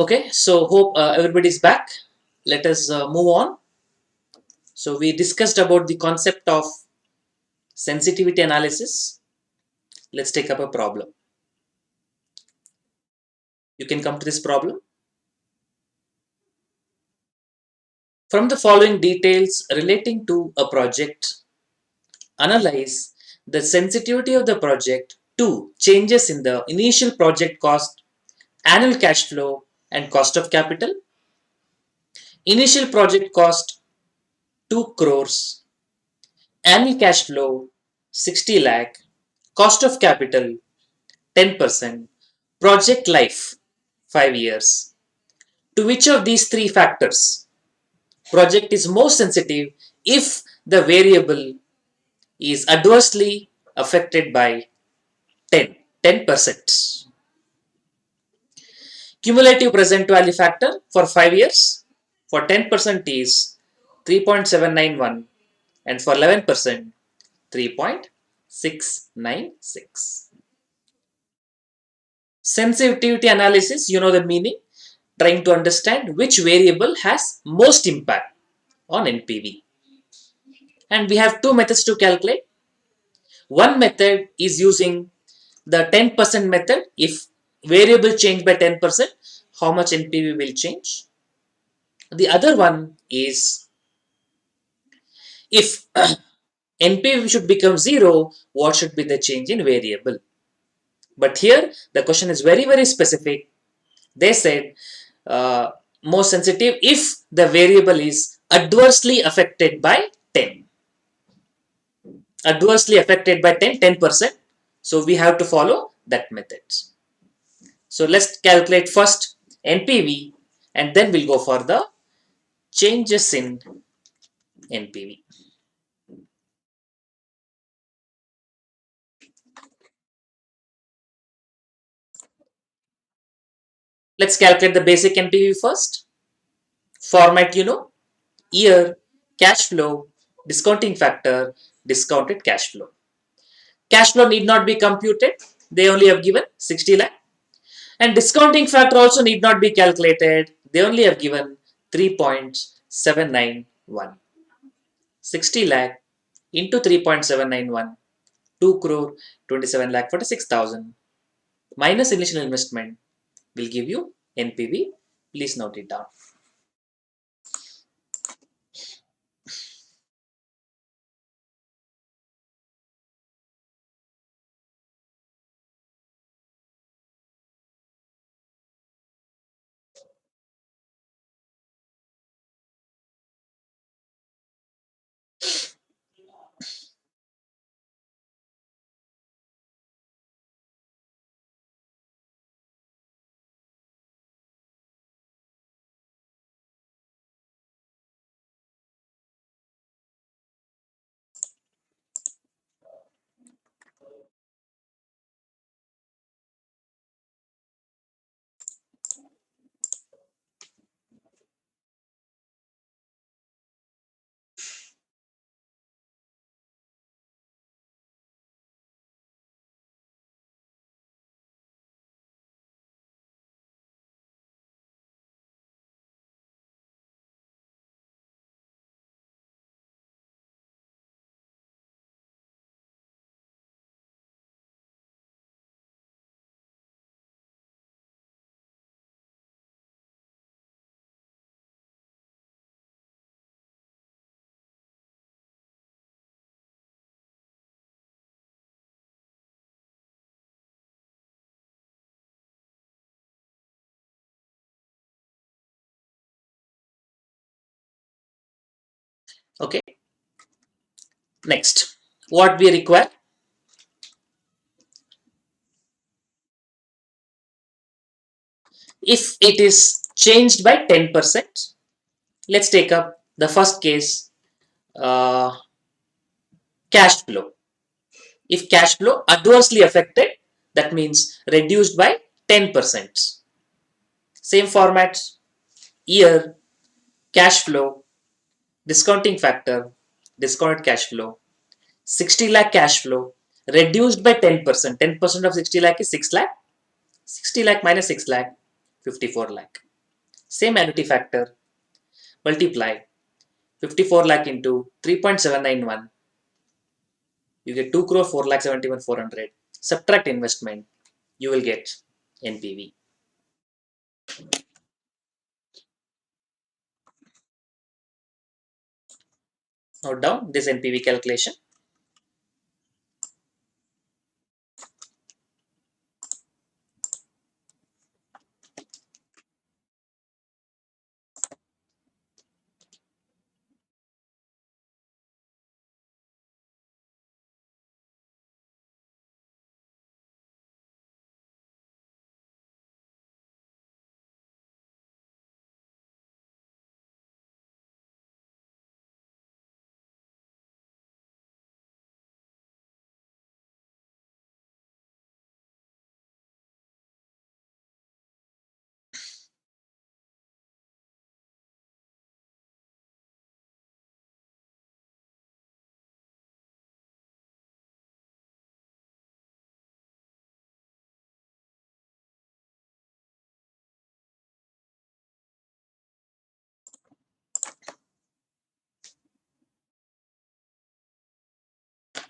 Okay, so hope everybody's back. Let us move on. So we discussed about the concept of sensitivity analysis. Let's take up a problem. You can come to this problem. From the following details relating to a project, analyze the sensitivity of the project to changes in the initial project cost, annual cash flow, and cost of capital. Initial project cost 2 crores, annual cash flow 60 lakh, cost of capital 10%, project life 5 years. To which of these three factors project is most sensitive if the variable is adversely affected by 10%. Cumulative present value factor for 5 years for 10% is 3.791 and for 11% 3.696. Sensitivity analysis, you know the meaning, trying to understand which variable has most impact on NPV. And we have two methods to calculate. One method is using the 10% method. If variable change by 10%, how much NPV will change? The other one is if NPV should become 0, what should be the change in variable? But here the question is very, very specific. They said uh, most sensitive if the variable is adversely affected by 10. Adversely affected by 10%. So we have to follow that method. So let's calculate first NPV and then we'll go for the changes in NPV. Let's calculate the basic NPV first. Format, you know, year, cash flow, discounting factor, discounted cash flow. Cash flow need not be computed. They only have given 60 lakh. And discounting factor also need not be calculated. They only have given 3.791. 60 lakh into 3.791, 2 crore 27 lakh 46,000 minus initial investment will give you NPV. Please note it down. Okay. Next, what we require? If it is changed by 10%, let's take up the first case, uh, cash flow. If cash flow adversely affected, that means reduced by 10%. Same format, year, cash flow, discounting factor, discounted cash flow, 60 lakh cash flow, reduced by 10%. 10% of 60 lakh is 6 lakh. 60 lakh minus 6 lakh, 54 lakh. Same annuity factor, multiply 54 lakh into 3.791, you get 2 crore 4 lakh 71 400. Subtract investment, you will get NPV. Note down this NPV calculation.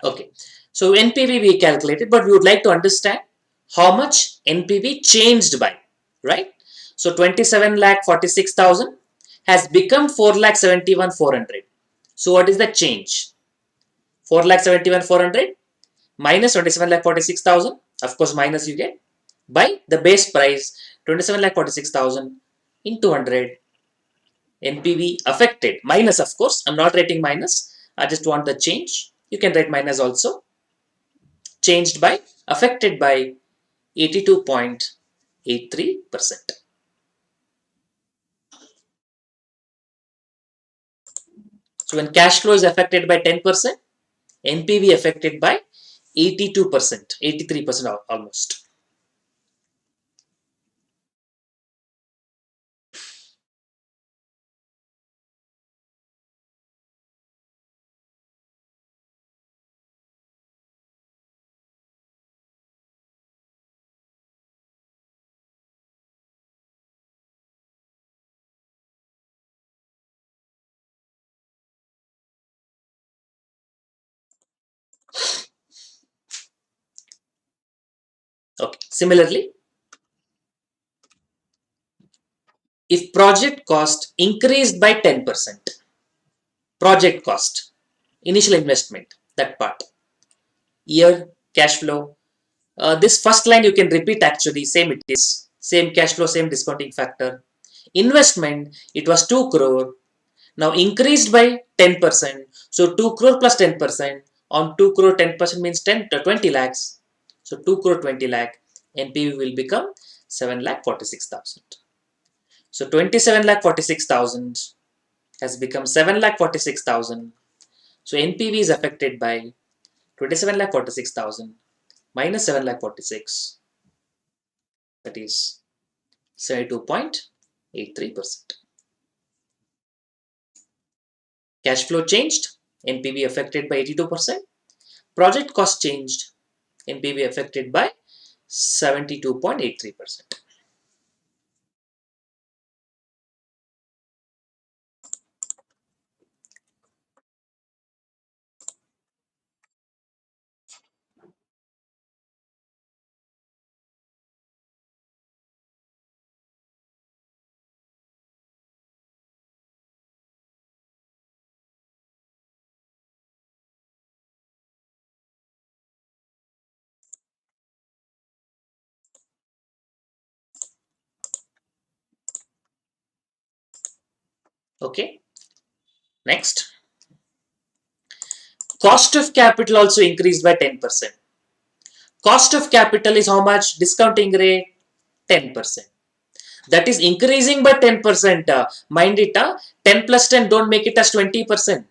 Okay, so NPV we calculated, but we would like to understand how much NPV changed by, right? So 27 lakh 46,000 has become 4 lakh 71 400. So what is the change? 4 lakh 71 400 minus 27 lakh 46,000, of course minus you get, by the base price 27 lakh 46,000 into 100. NPV affected minus, of course I'm not writing minus, I just want the change, you can write minus also, changed by, affected by 82.83%. So when cash flow is affected by 10%, NPV affected by 82%, 83% almost. Okay. Similarly, if project cost increased by 10%, project cost, initial investment, that part, year, cash flow, this first line you can repeat actually, same it is, same cash flow, same discounting factor. Investment, it was 2 crore, now increased by 10%, so 2 crore plus 10%, on 2 crore 10% means 10 to 20 lakhs, so 2 crore 20 lakh, NPV will become 7 lakh 46,000. So 27 lakh 46,000 has become 7 lakh 46,000. So NPV is affected by 27 lakh 46,000 minus 7 lakh 46, that is 72.83%. Cash flow changed, NPV affected by 82%. Project cost changed, NPV affected by 72.83%. Okay, next. Cost of capital also increased by 10%. Cost of capital is how much? Discounting rate 10%. That is increasing by 10%. Mind it, 10 plus 10 don't make it as 20%.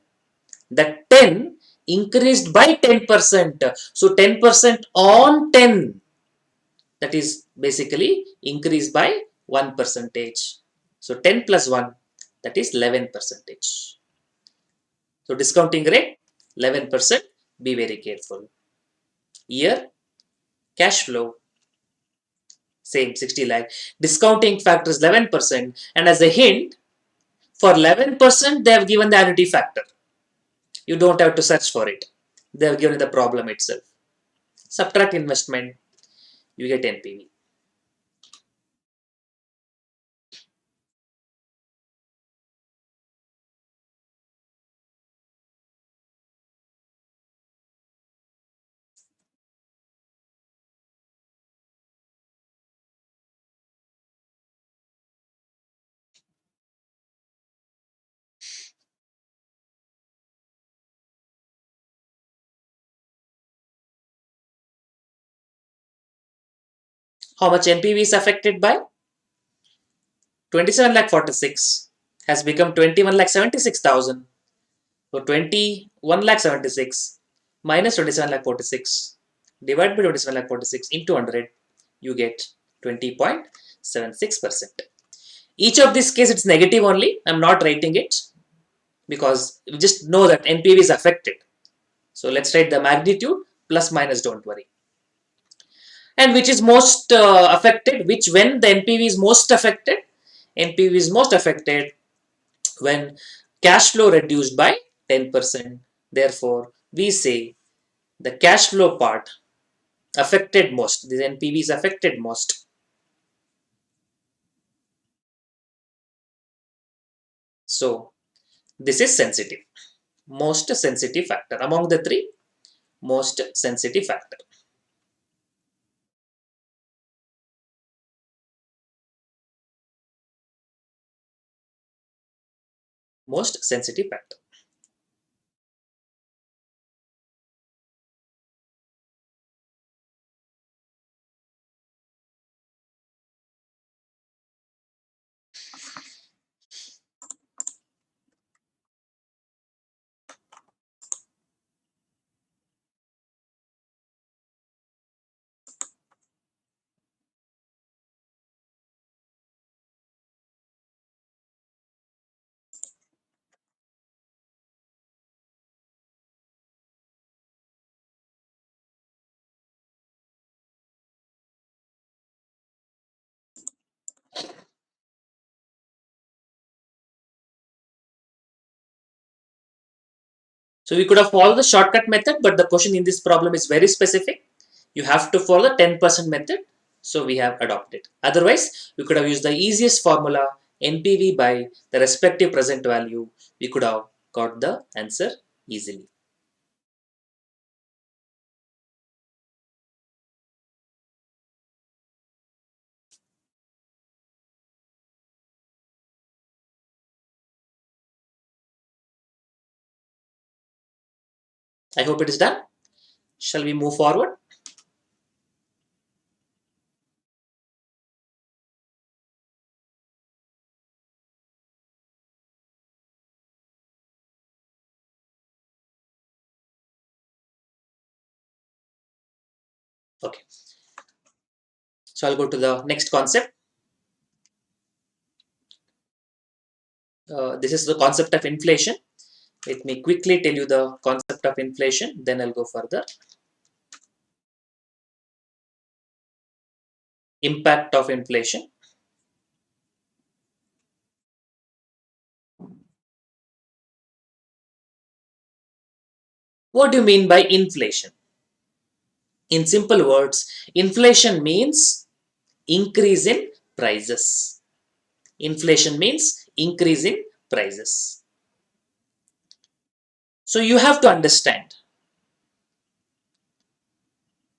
That 10 increased by 10%. So 10% on 10, that is basically increased by 1 percentage. So 10 plus 1, that is 11 percentage. So discounting rate 11%, be very careful. Year, cash flow same 60 lakh. Discounting factor is 11%, and as a hint, for 11% they have given the annuity factor. You don't have to search for it. They have given the problem itself. Subtract investment, you get NPV. How much NPV is affected by? 27 lakh 46 has become 21 lakh 76,000. So 21 lakh 76 minus 27 lakh 46 divided by 27 lakh 46 into 100, you get 20.76%. Each of this case it's negative only. I'm not writing it because we just know that NPV is affected. So let's write the magnitude plus minus, don't worry. And which is most affected, which when the NPV is most affected? NPV is most affected when cash flow reduced by 10%. Therefore, we say the cash flow part affected most. This NPV is affected most. So, this is sensitive. Most sensitive factor. Among the three, most sensitive factor. Most sensitive factor. So we could have followed the shortcut method, but the question in this problem is very specific. You have to follow the 10% method. So we have adopted. Otherwise, we could have used the easiest formula, NPV by the respective present value. We could have got the answer easily. I hope it is done. Shall we move forward? Okay. So I'll go to the next concept. This is the concept of inflation. Let me quickly tell you the concept of inflation, then I'll go further. Impact of inflation. What do you mean by inflation? In simple words, inflation means increase in prices. Inflation means increase in prices. So you have to understand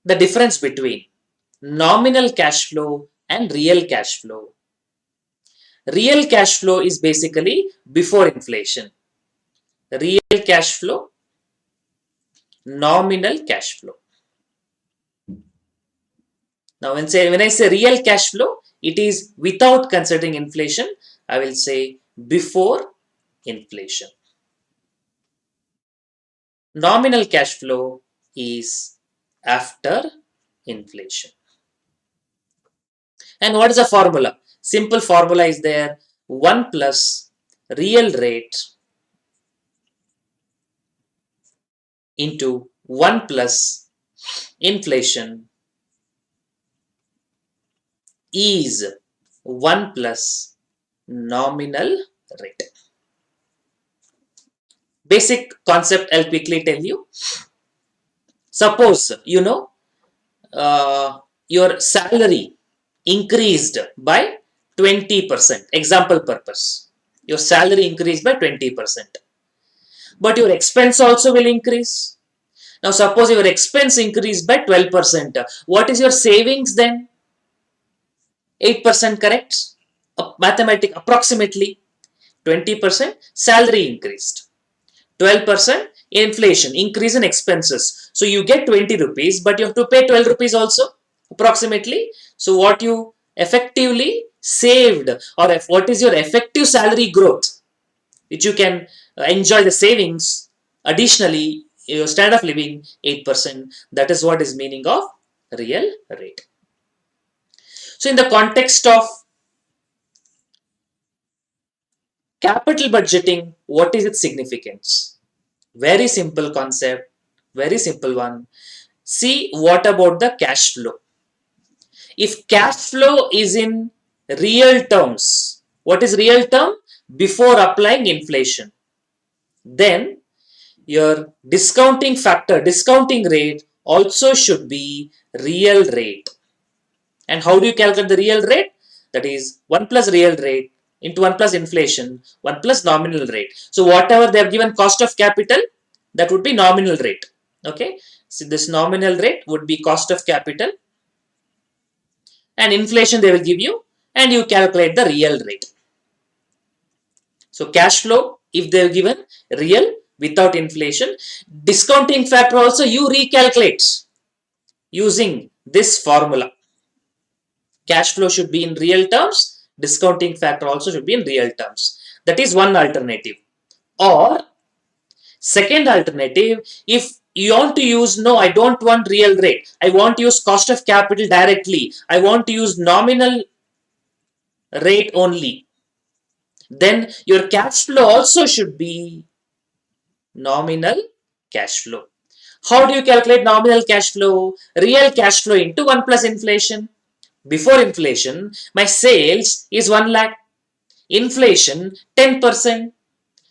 the difference between nominal cash flow and real cash flow. Real cash flow is basically before inflation. Real cash flow, nominal cash flow. Now when I say real cash flow, it is without considering inflation. I will say before inflation. Nominal cash flow is after inflation. And what is the formula? Simple formula is there. 1 plus real rate into 1 plus inflation is 1 plus nominal rate. Basic concept I'll quickly tell you. Suppose, your salary increased by 20%. Example purpose. Your salary increased by 20%. But your expense also will increase. Now suppose your expense increased by 12%. What is your savings then? 8%, correct? Mathematic approximately 20% salary increased. 12% inflation, increase in expenses. So you get 20 rupees, but you have to pay 12 rupees also, approximately. So what you effectively saved, or what is your effective salary growth, which you can enjoy the savings, additionally, your standard of living 8%. That is what is meaning of real rate. So in the context of capital budgeting, what is its significance? Very simple concept, very simple one. See, what about the cash flow? If cash flow is in real terms, what is real term? Before applying inflation, then your discounting factor, discounting rate also should be real rate. And how do you calculate the real rate? That is 1 plus real rate into 1 plus inflation, 1 plus nominal rate. So whatever they have given cost of capital, that would be nominal rate. Okay. So this nominal rate would be cost of capital, and inflation they will give you, and you calculate the real rate. So cash flow, if they are given real without inflation, discounting factor also you recalculate using this formula. Cash flow should be in real terms, discounting factor also should be in real terms. That is one alternative. Or second alternative, if you want to use, no, I don't want real rate, I want to use cost of capital directly, I want to use nominal rate only, then your cash flow also should be nominal cash flow. How do you calculate nominal cash flow? Real cash flow into 1 plus inflation. Before inflation, my sales is 1 lakh. Inflation 10%.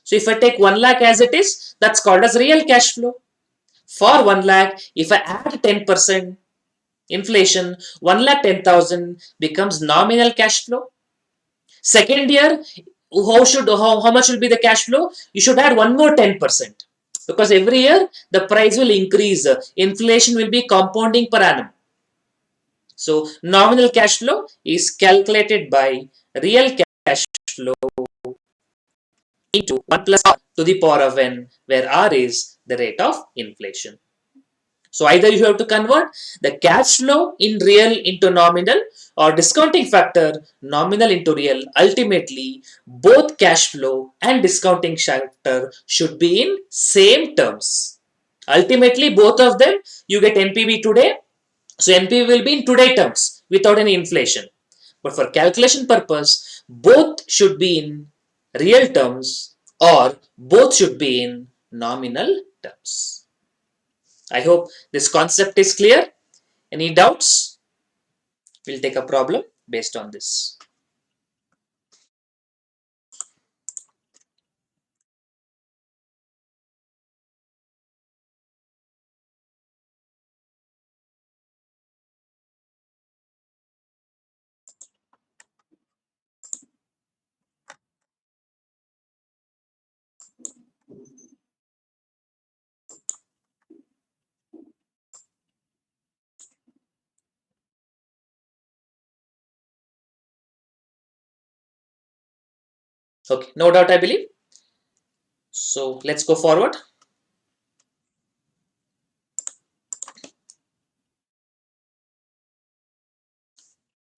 So if I take 1 lakh as it is, that's called as real cash flow. For 1 lakh, if I add 10% inflation, 1 lakh 10,000 becomes nominal cash flow. Second year, how much will be the cash flow? You should add one more 10%, because every year the price will increase. Inflation will be compounding per annum. So nominal cash flow is calculated by real cash flow into 1 plus r to the power of n, where r is the rate of inflation. So either you have to convert the cash flow in real into nominal, or discounting factor nominal into real. Ultimately, both cash flow and discounting factor should be in same terms. Ultimately, both of them you get NPV today. So NPV will be in today terms without any inflation. But for calculation purpose, both should be in real terms, or both should be in nominal terms. I hope this concept is clear. Any doubts? We'll take a problem based on this. Okay, no doubt, I believe. So let's go forward.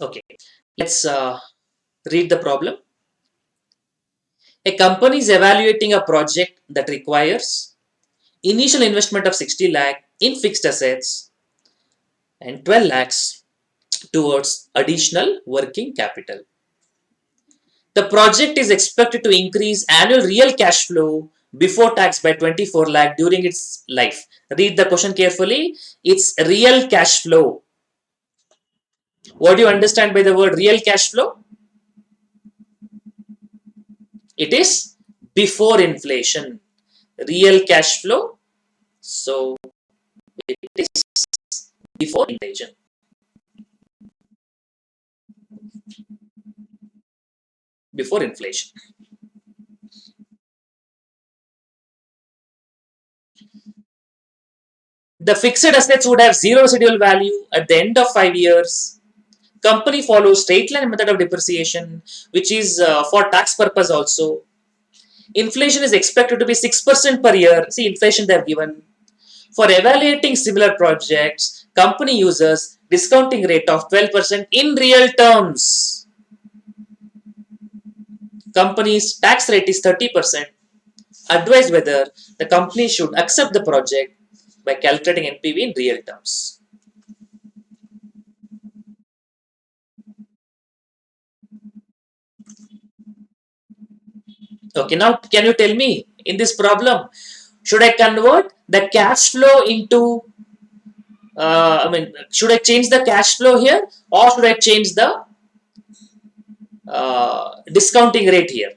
Okay, let's read the problem. A company is evaluating a project that requires initial investment of 60 lakh in fixed assets and 12 lakhs towards additional working capital. The project is expected to increase annual real cash flow before tax by 24 lakh during its life. Read the question carefully. It's real cash flow. What do you understand by the word real cash flow? It is before inflation. Real cash flow. So it is before inflation. Before inflation. The fixed assets would have zero residual value at the end of 5 years. Company follows straight line method of depreciation, which is for tax purpose also. Inflation is expected to be 6% per year. See, inflation they have given. For evaluating similar projects, company uses discounting rate of 12% in real terms. Company's tax rate is 30%. Advise whether the company should accept the project by calculating NPV in real terms. Okay, now can you tell me in this problem, should I convert the cash flow into, should I change the cash flow here or should I change the discounting rate here?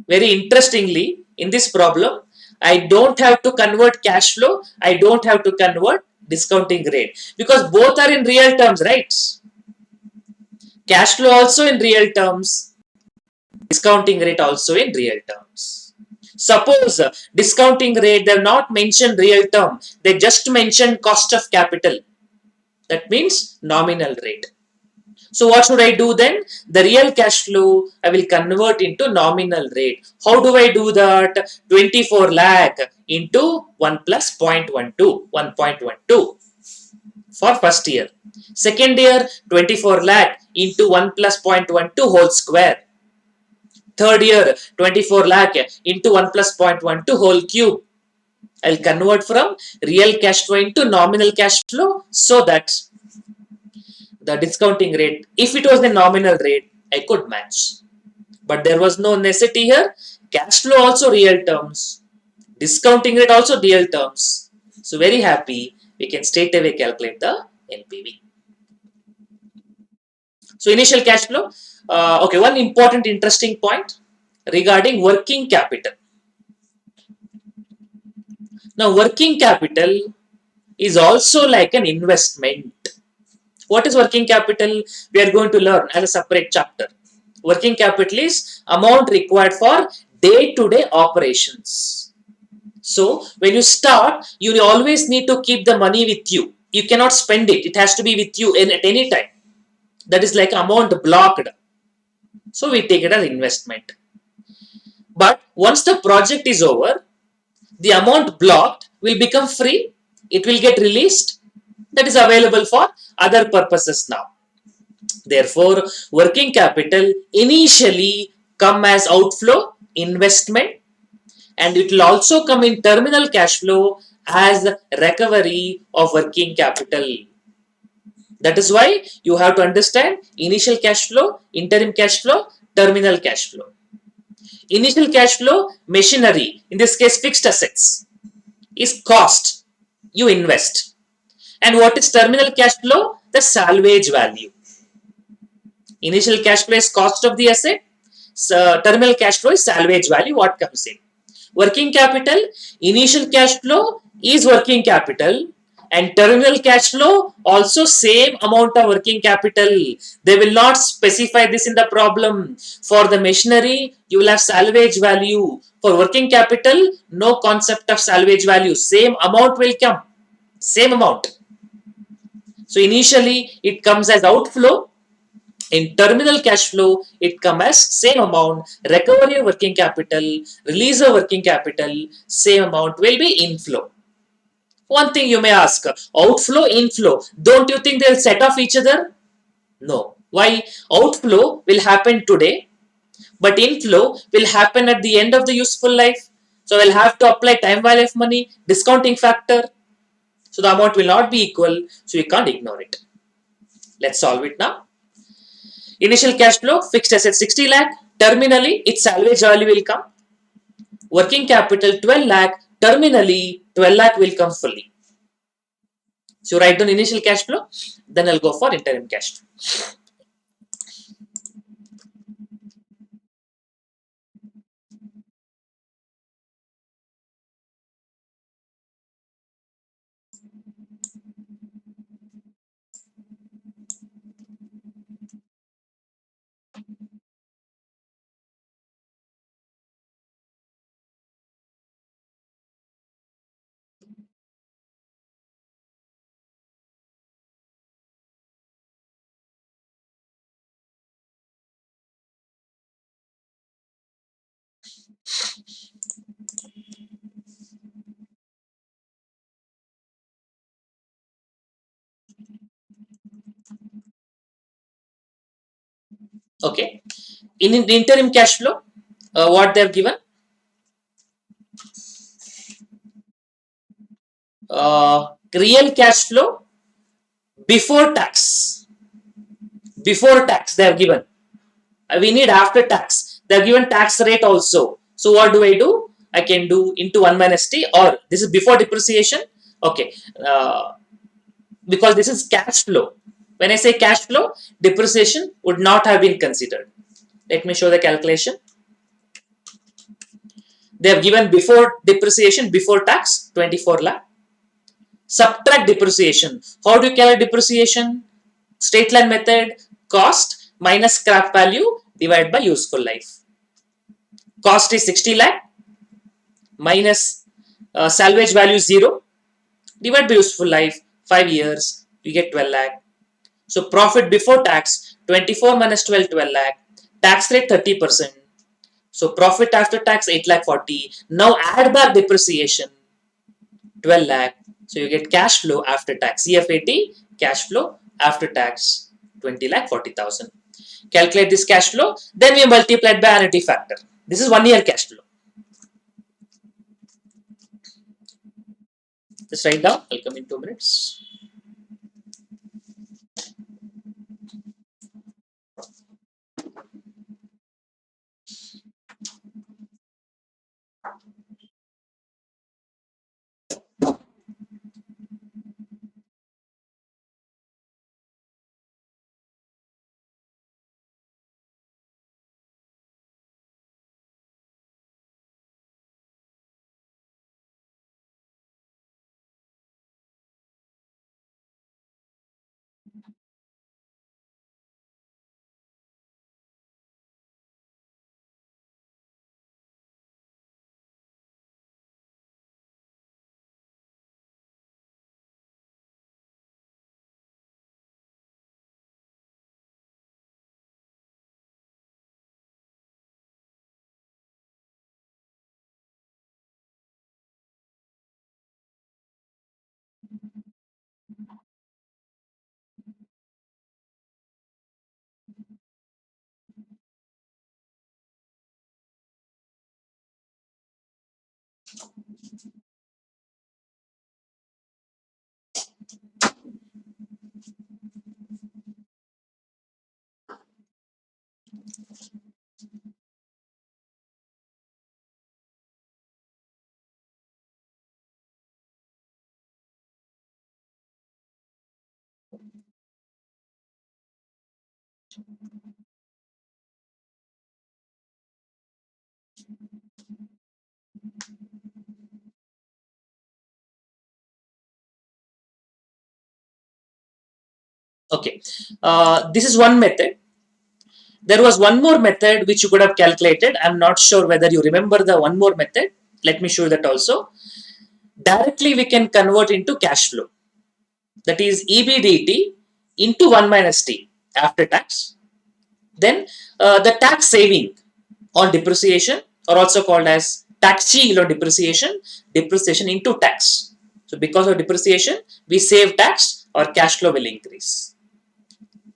Very interestingly, in this problem, I don't have to convert cash flow, I don't have to convert discounting rate because both are in real terms, right? Cash flow also in real terms, discounting rate also in real terms. Suppose discounting rate, they have not mentioned real term, they just mentioned cost of capital. That means nominal rate. So what should I do then? The real cash flow I will convert into nominal rate. How do I do that? 24 lakh into 1 plus 0.12, 1.12 for first year. Second year, 24 lakh into 1 plus 0.12 whole square. Third year, 24 lakh into 1 plus 0.12 whole cube. I'll convert from real cash flow into nominal cash flow so that the discounting rate, if it was the nominal rate, I could match. But there was no necessity here. Cash flow also real terms. Discounting rate also real terms. So very happy, we can straight away calculate the NPV. So initial cash flow. Okay, one important interesting point regarding working capital. Now working capital is also like an investment. What is working capital? We are going to learn as a separate chapter. Working capital is amount required for day-to-day operations. So when you start, you always need to keep the money with you. You cannot spend it. It has to be with you at any time. That is like amount blocked. So we take it as investment. But once the project is over, the amount blocked will become free. It will get released. That is available for other purposes now. Therefore, working capital initially come as outflow, investment, and it will also come in terminal cash flow as recovery of working capital. That is why you have to understand initial cash flow, interim cash flow, terminal cash flow. Initial cash flow, machinery, in this case fixed assets, is cost. You invest. And what is terminal cash flow? The salvage value. Initial cash flow is cost of the asset. So terminal cash flow is salvage value, what comes in. Working capital, initial cash flow is working capital and terminal cash flow also same amount of working capital. They will not specify this in the problem. For the machinery, you will have salvage value. For working capital, no concept of salvage value. Same amount will come. Same amount. So initially, it comes as outflow. In terminal cash flow, it comes as same amount, recovery of working capital, release of working capital, same amount will be inflow. One thing you may ask, outflow, inflow, don't you think they'll set off each other? No. Why? Outflow will happen today, but inflow will happen at the end of the useful life. So we'll have to apply time value of money, discounting factor. So the amount will not be equal, so you can't ignore it. Let's solve it now. Initial cash flow, fixed asset 60 lakh. Terminally, its salvage value will come. Working capital 12 lakh. Terminally, 12 lakh will come fully. So write down initial cash flow, then I'll go for interim cash flow. Okay. In the interim cash flow, what they have given, real cash flow before tax. Before tax, they have given. We need after tax. They have given tax rate also. So what do I do? I can do into 1 minus t, or this is before depreciation. Okay. Because this is cash flow. When I say cash flow, depreciation would not have been considered. Let me show the calculation. They have given before depreciation, before tax, 24 lakh. Subtract depreciation. How do you calculate depreciation? Straight line method, cost minus scrap value divided by useful life. Cost is 60 lakh minus salvage value 0, divide by useful life 5 years, you get 12 lakh. So profit before tax 24 minus 12, 12 lakh, tax rate 30%. So profit after tax 8 lakh 40. Now add back depreciation 12 lakh. So you get cash flow after tax, CFAT, cash flow after tax 20 lakh 40,000. Calculate this cash flow, then we multiply it by annuity factor. This is 1 year cash flow. Just write down, I'll come in 2 minutes. Okay, this is one method. There was one more method which you could have calculated. I'm not sure whether you remember the one more method. Let me show you that also. Directly we can convert into cash flow. That is EBDT into 1 minus T after tax. Then the tax saving on depreciation, or also called as tax shield on depreciation, depreciation into tax. So because of depreciation, we save tax, or cash flow will increase.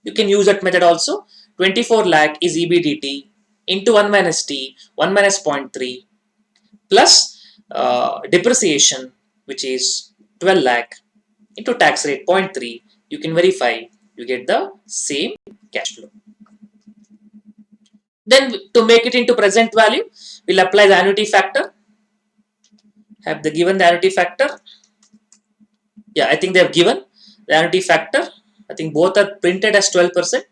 You can use that method also. 24 lakh is EBDT into 1 minus T, 1 minus 0.3 plus depreciation, which is 12 lakh into tax rate 0.3. You can verify, you get the same cash flow. Then to make it into present value, we'll apply the annuity factor. Have they given the annuity factor? Yeah, I think they have given. The annuity factor, I think both are printed as 12%.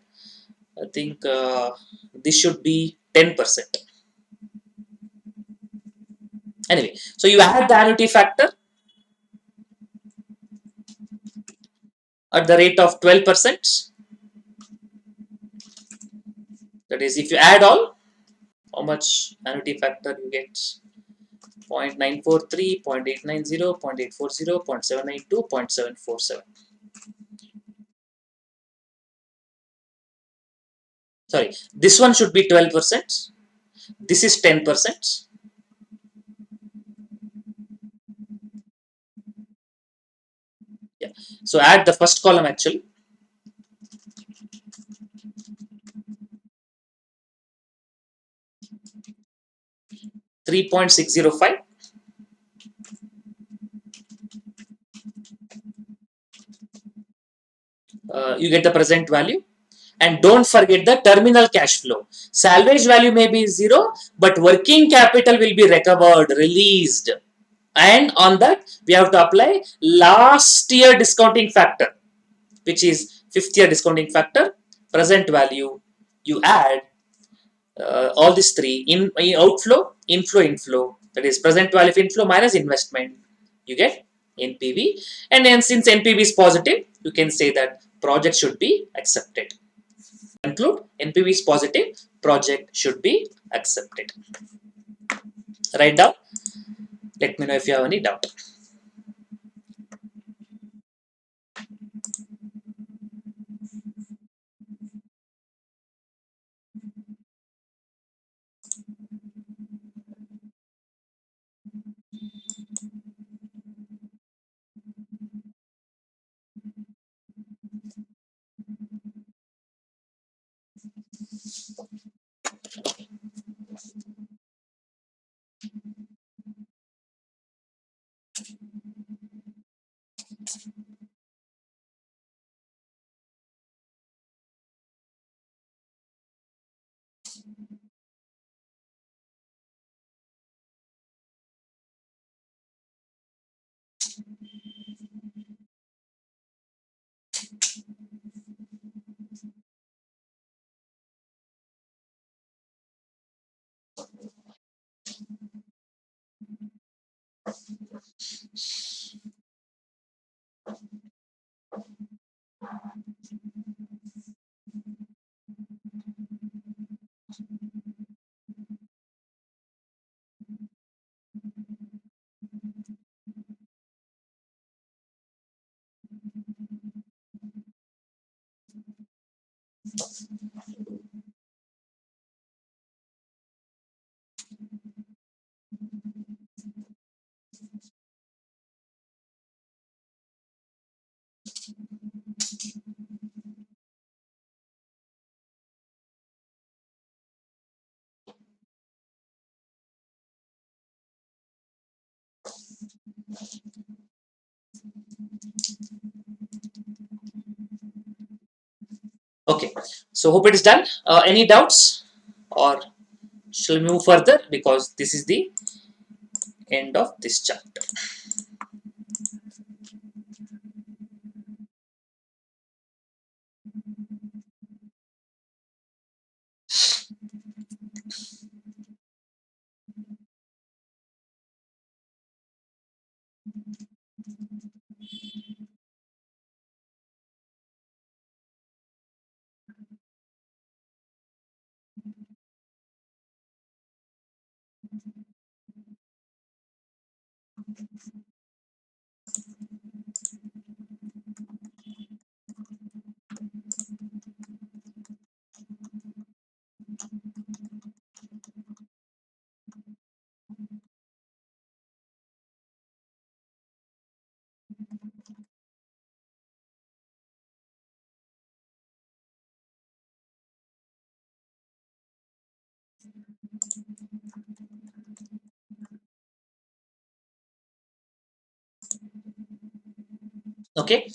I think this should be 10%. Anyway, so you add the annuity factor at the rate of 12%. That is, if you add all, how much annuity factor you get? 0.943, 0.890, 0.840, 0.792, 0.747. Sorry, this one should be 12%. This is 10%. Yeah. So add the first column actually. 3.605. You get the present value. And don't forget the terminal cash flow. Salvage value may be 0, but working capital will be recovered, released. And on that, we have to apply last year discounting factor, which is fifth year discounting factor, present value. You add all these three in outflow, inflow. That is present value of inflow minus investment. You get NPV. And then since NPV is positive, you can say that project should be accepted. Conclude, NPV is positive, project should be accepted. Write down. Let me know if you have any doubt. Okay, so hope it is done. Any doubts, or shall we move further, because this is the end of this chapter. Okay,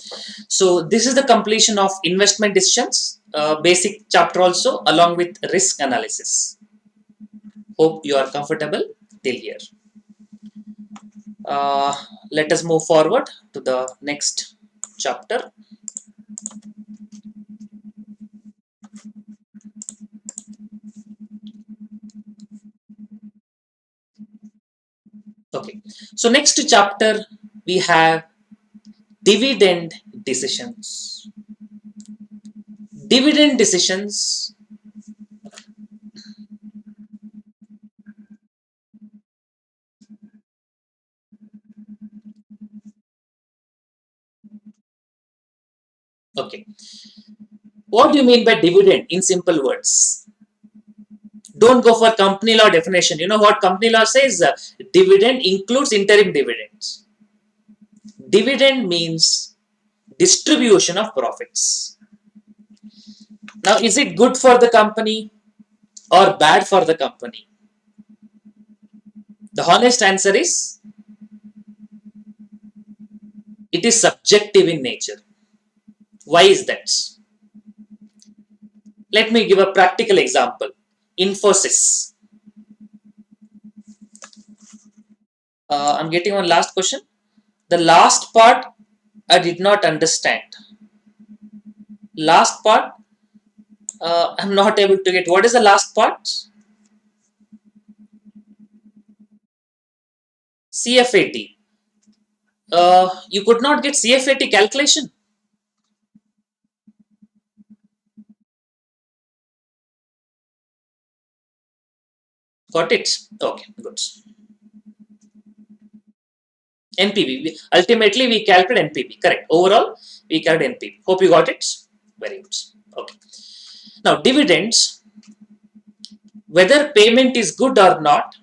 so this is the completion of investment decisions, basic chapter also, along with risk analysis. Hope you are comfortable till here. Uh, Let us move forward to the next chapter. Okay. So next chapter we have dividend decisions. Dividend decisions. Okay. What do you mean by dividend in simple words? Don't go for company law definition. You know what company law says? Dividend includes interim dividends. Dividend means distribution of profits. Now, is it good for the company or bad for the company? The honest answer is it is subjective in nature. Why is that? Let me give a practical example. Infosys. I'm getting one last question. The last part I did not understand. Last part I'm not able to get. What is the last part? CFAT. You could not get CFAT calculation. Got it? Okay, good. NPV. Ultimately, we calculate NPV. Correct. Overall, we calculate NPV. Hope you got it. Very good. Okay. Now, dividends, whether payment is good or not,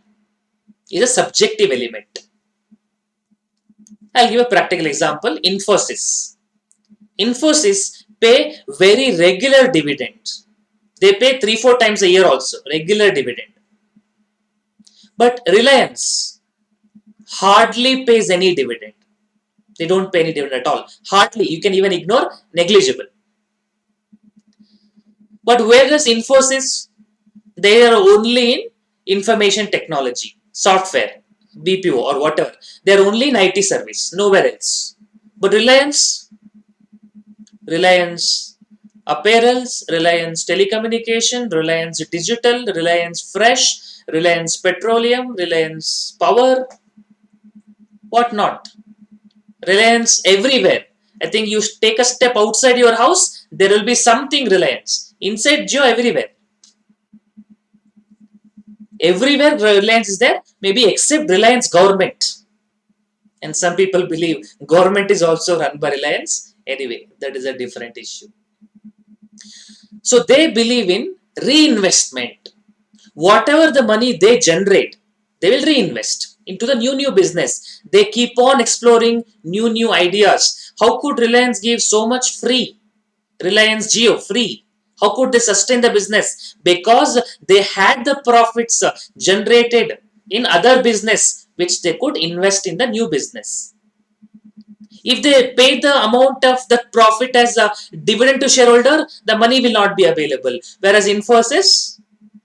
is a subjective element. I'll give a practical example. Infosys. Infosys pay very regular dividends. They pay 3-4 times a year also, regular dividend. But Reliance hardly pays any dividend. They don't pay any dividend at all. Hardly. You can even ignore negligible. But whereas Infosys, they are only in information technology, software, BPO or whatever. They are only in IT service, nowhere else. But Reliance Apparels, Reliance Telecommunication, Reliance Digital, Reliance Fresh, Reliance Petroleum, Reliance Power, what not? Reliance everywhere. I think you take a step outside your house, there will be something Reliance. Inside Jio, everywhere. Everywhere Reliance is there, maybe except Reliance government. And some people believe government is also run by Reliance. Anyway, that is a different issue. So they believe in reinvestment. Whatever the money they generate, they will reinvest into the new business. They keep on exploring new ideas. How could Reliance give so much free? Reliance Jio free. How could they sustain the business? Because they had the profits generated in other business which they could invest in the new business. If they pay the amount of the profit as a dividend to shareholder, the money will not be available. Whereas Infosys,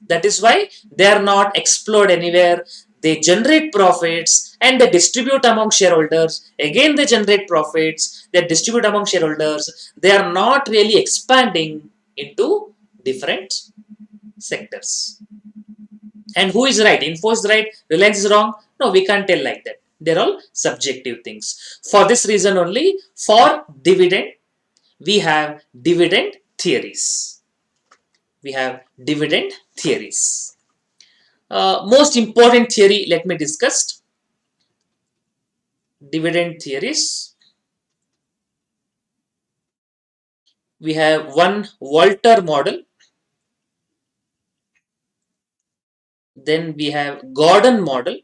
that is why they are not explored anywhere. They generate profits and they distribute among shareholders. Again, they generate profits. They distribute among shareholders. They are not really expanding into different sectors. And who is right? Infosys is right. Reliance is wrong. No, we can't tell like that. They're all subjective things. For this reason only, for dividend, we have dividend theories. We have dividend theories. Most important theory, let me discuss. Dividend theories. We have one Walter model. Then we have Gordon model.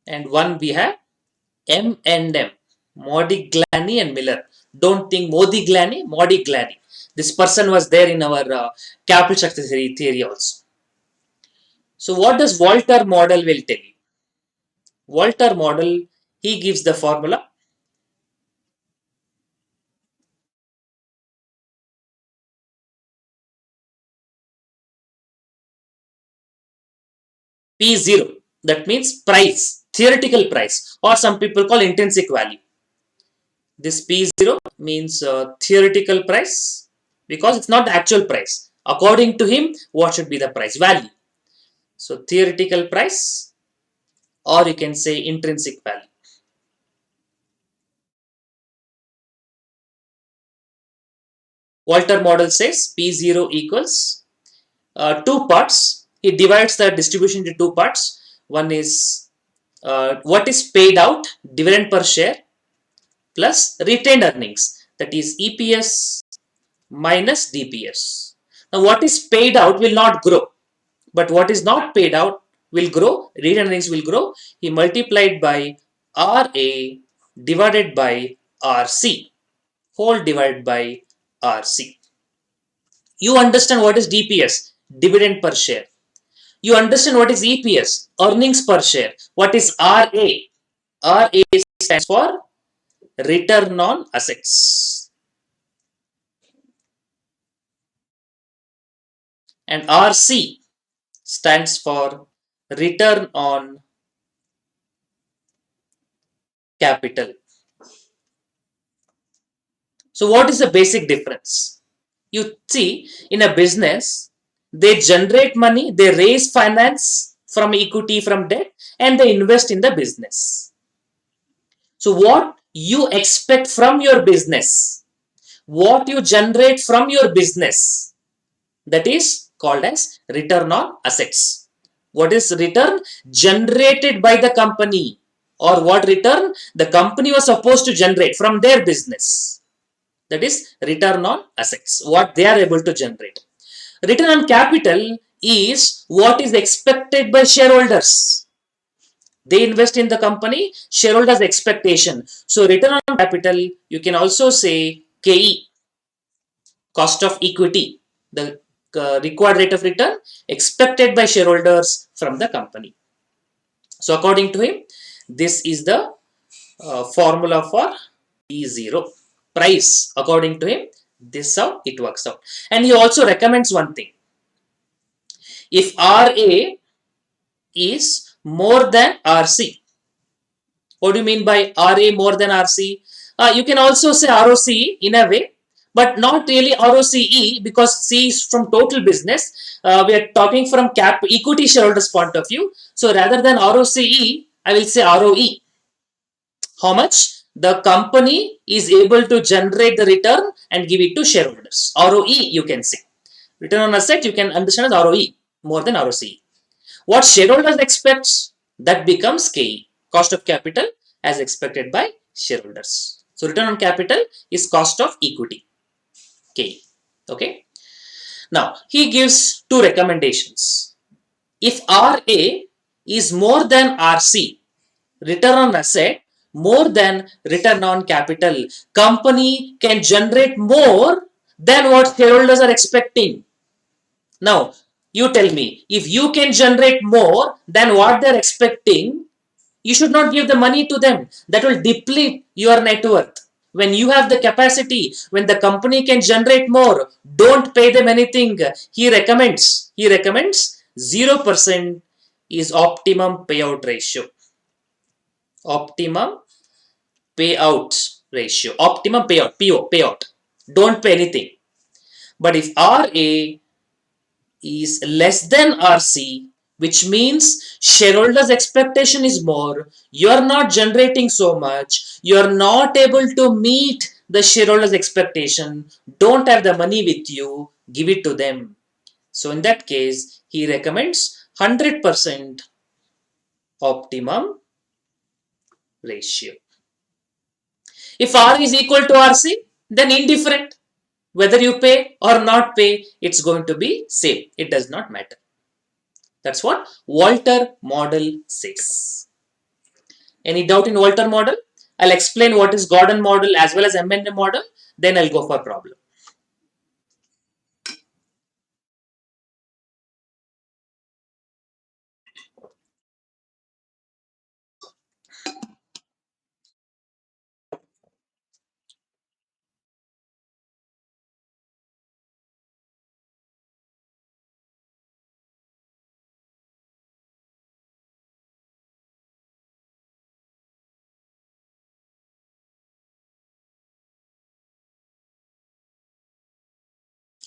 And one we have M&M, Modigliani and Miller. Don't think Modigliani, Modigliani. This person was there in our capital structure theory also. So what does Walter model will tell you? Walter model, he gives the formula P0. That means price. theoretical price, or some people call intrinsic value. This P0 means theoretical price because it's not the actual price. According to him, what should be the price value? So theoretical price, or you can say intrinsic value. Walter model says P0 equals two parts. He divides the distribution into two parts. One is what is paid out, dividend per share, plus retained earnings, that is EPS minus DPS. Now, what is paid out will not grow, but what is not paid out will grow, retained earnings will grow. He multiplied by RA divided by RC, whole divided by RC. You understand what is DPS, dividend per share. You understand what is EPS, earnings per share. What is RA? RA stands for return on assets. And RC stands for return on capital. So, what is the basic difference? You see, in a business, they generate money, they raise finance from equity, from debt, and they invest in the business. So, what you expect from your business, what you generate from your business, that is called as return on assets. What is return? Generated by the company, or what return the company was supposed to generate from their business. That is return on assets, what they are able to generate. Return on capital is what is expected by shareholders. They invest in the company, shareholders' expectation. So return on capital, you can also say KE, cost of equity, the required rate of return expected by shareholders from the company. So according to him, this is the formula for P0 price. According to him, this is how it works out. And he also recommends one thing. If RA is more than RC, what do you mean by RA more than RC? You can also say ROCE in a way, but not really ROCE, because C is from total business. We are talking from equity shareholders point of view. So rather than ROCE, I will say ROE. How much the company is able to generate the return and give it to shareholders. ROE you can say. Return on asset you can understand as ROE more than ROCE. What shareholders expects, that becomes KE, cost of capital as expected by shareholders. So return on capital is cost of equity, KE. Okay. Now he gives two recommendations. If RA is more than RC, return on asset more than return on capital, company can generate more than what shareholders are expecting. Now, you tell me, if you can generate more than what they're expecting, you should not give the money to them. That will deplete your net worth. When you have the capacity, when the company can generate more, don't pay them anything. He recommends 0% is optimum payout ratio. Optimum payout ratio. Optimum payout, PO, payout. Don't pay anything. But if RA is less than RC, which means shareholders' expectation is more, you are not generating so much, you are not able to meet the shareholders' expectation, don't have the money with you, give it to them. So in that case, he recommends 100% optimum ratio. If R is equal to RC, then indifferent. Whether you pay or not pay, it's going to be same. It does not matter. That's what Walter model says. Any doubt in Walter model? I'll explain what is Gordon model as well as M&M model. Then I'll go for problem.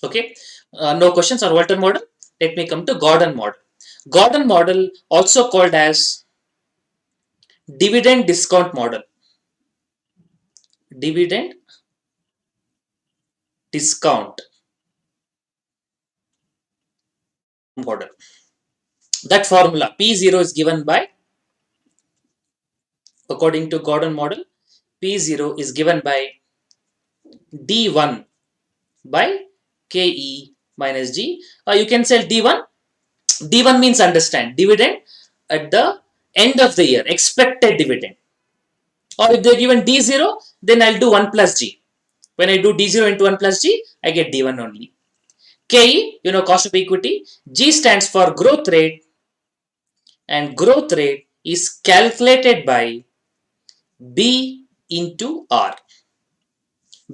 Okay, no questions on Walton model. Let me come to Gordon model. Gordon model, also called as dividend discount model. Dividend discount model. That formula P0 is given by, according to Gordon model, P0 is given by D1 by KE minus G. You can say D1. D1 means understand dividend at the end of the year, expected dividend. Or if they're given D0, then I'll do 1 plus G. When I do D0 into 1 plus G, I get D1 only. KE, cost of equity. G stands for growth rate, and growth rate is calculated by B into R.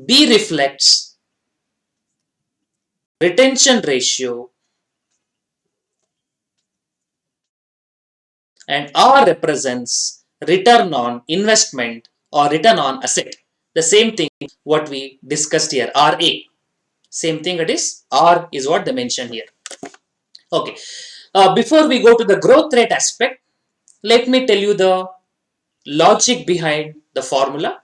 B reflects retention ratio and R represents return on investment or return on asset. The same thing what we discussed here, RA. Same thing it is, R is what they mentioned here. Okay. Before we go to the growth rate aspect, let me tell you the logic behind the formula.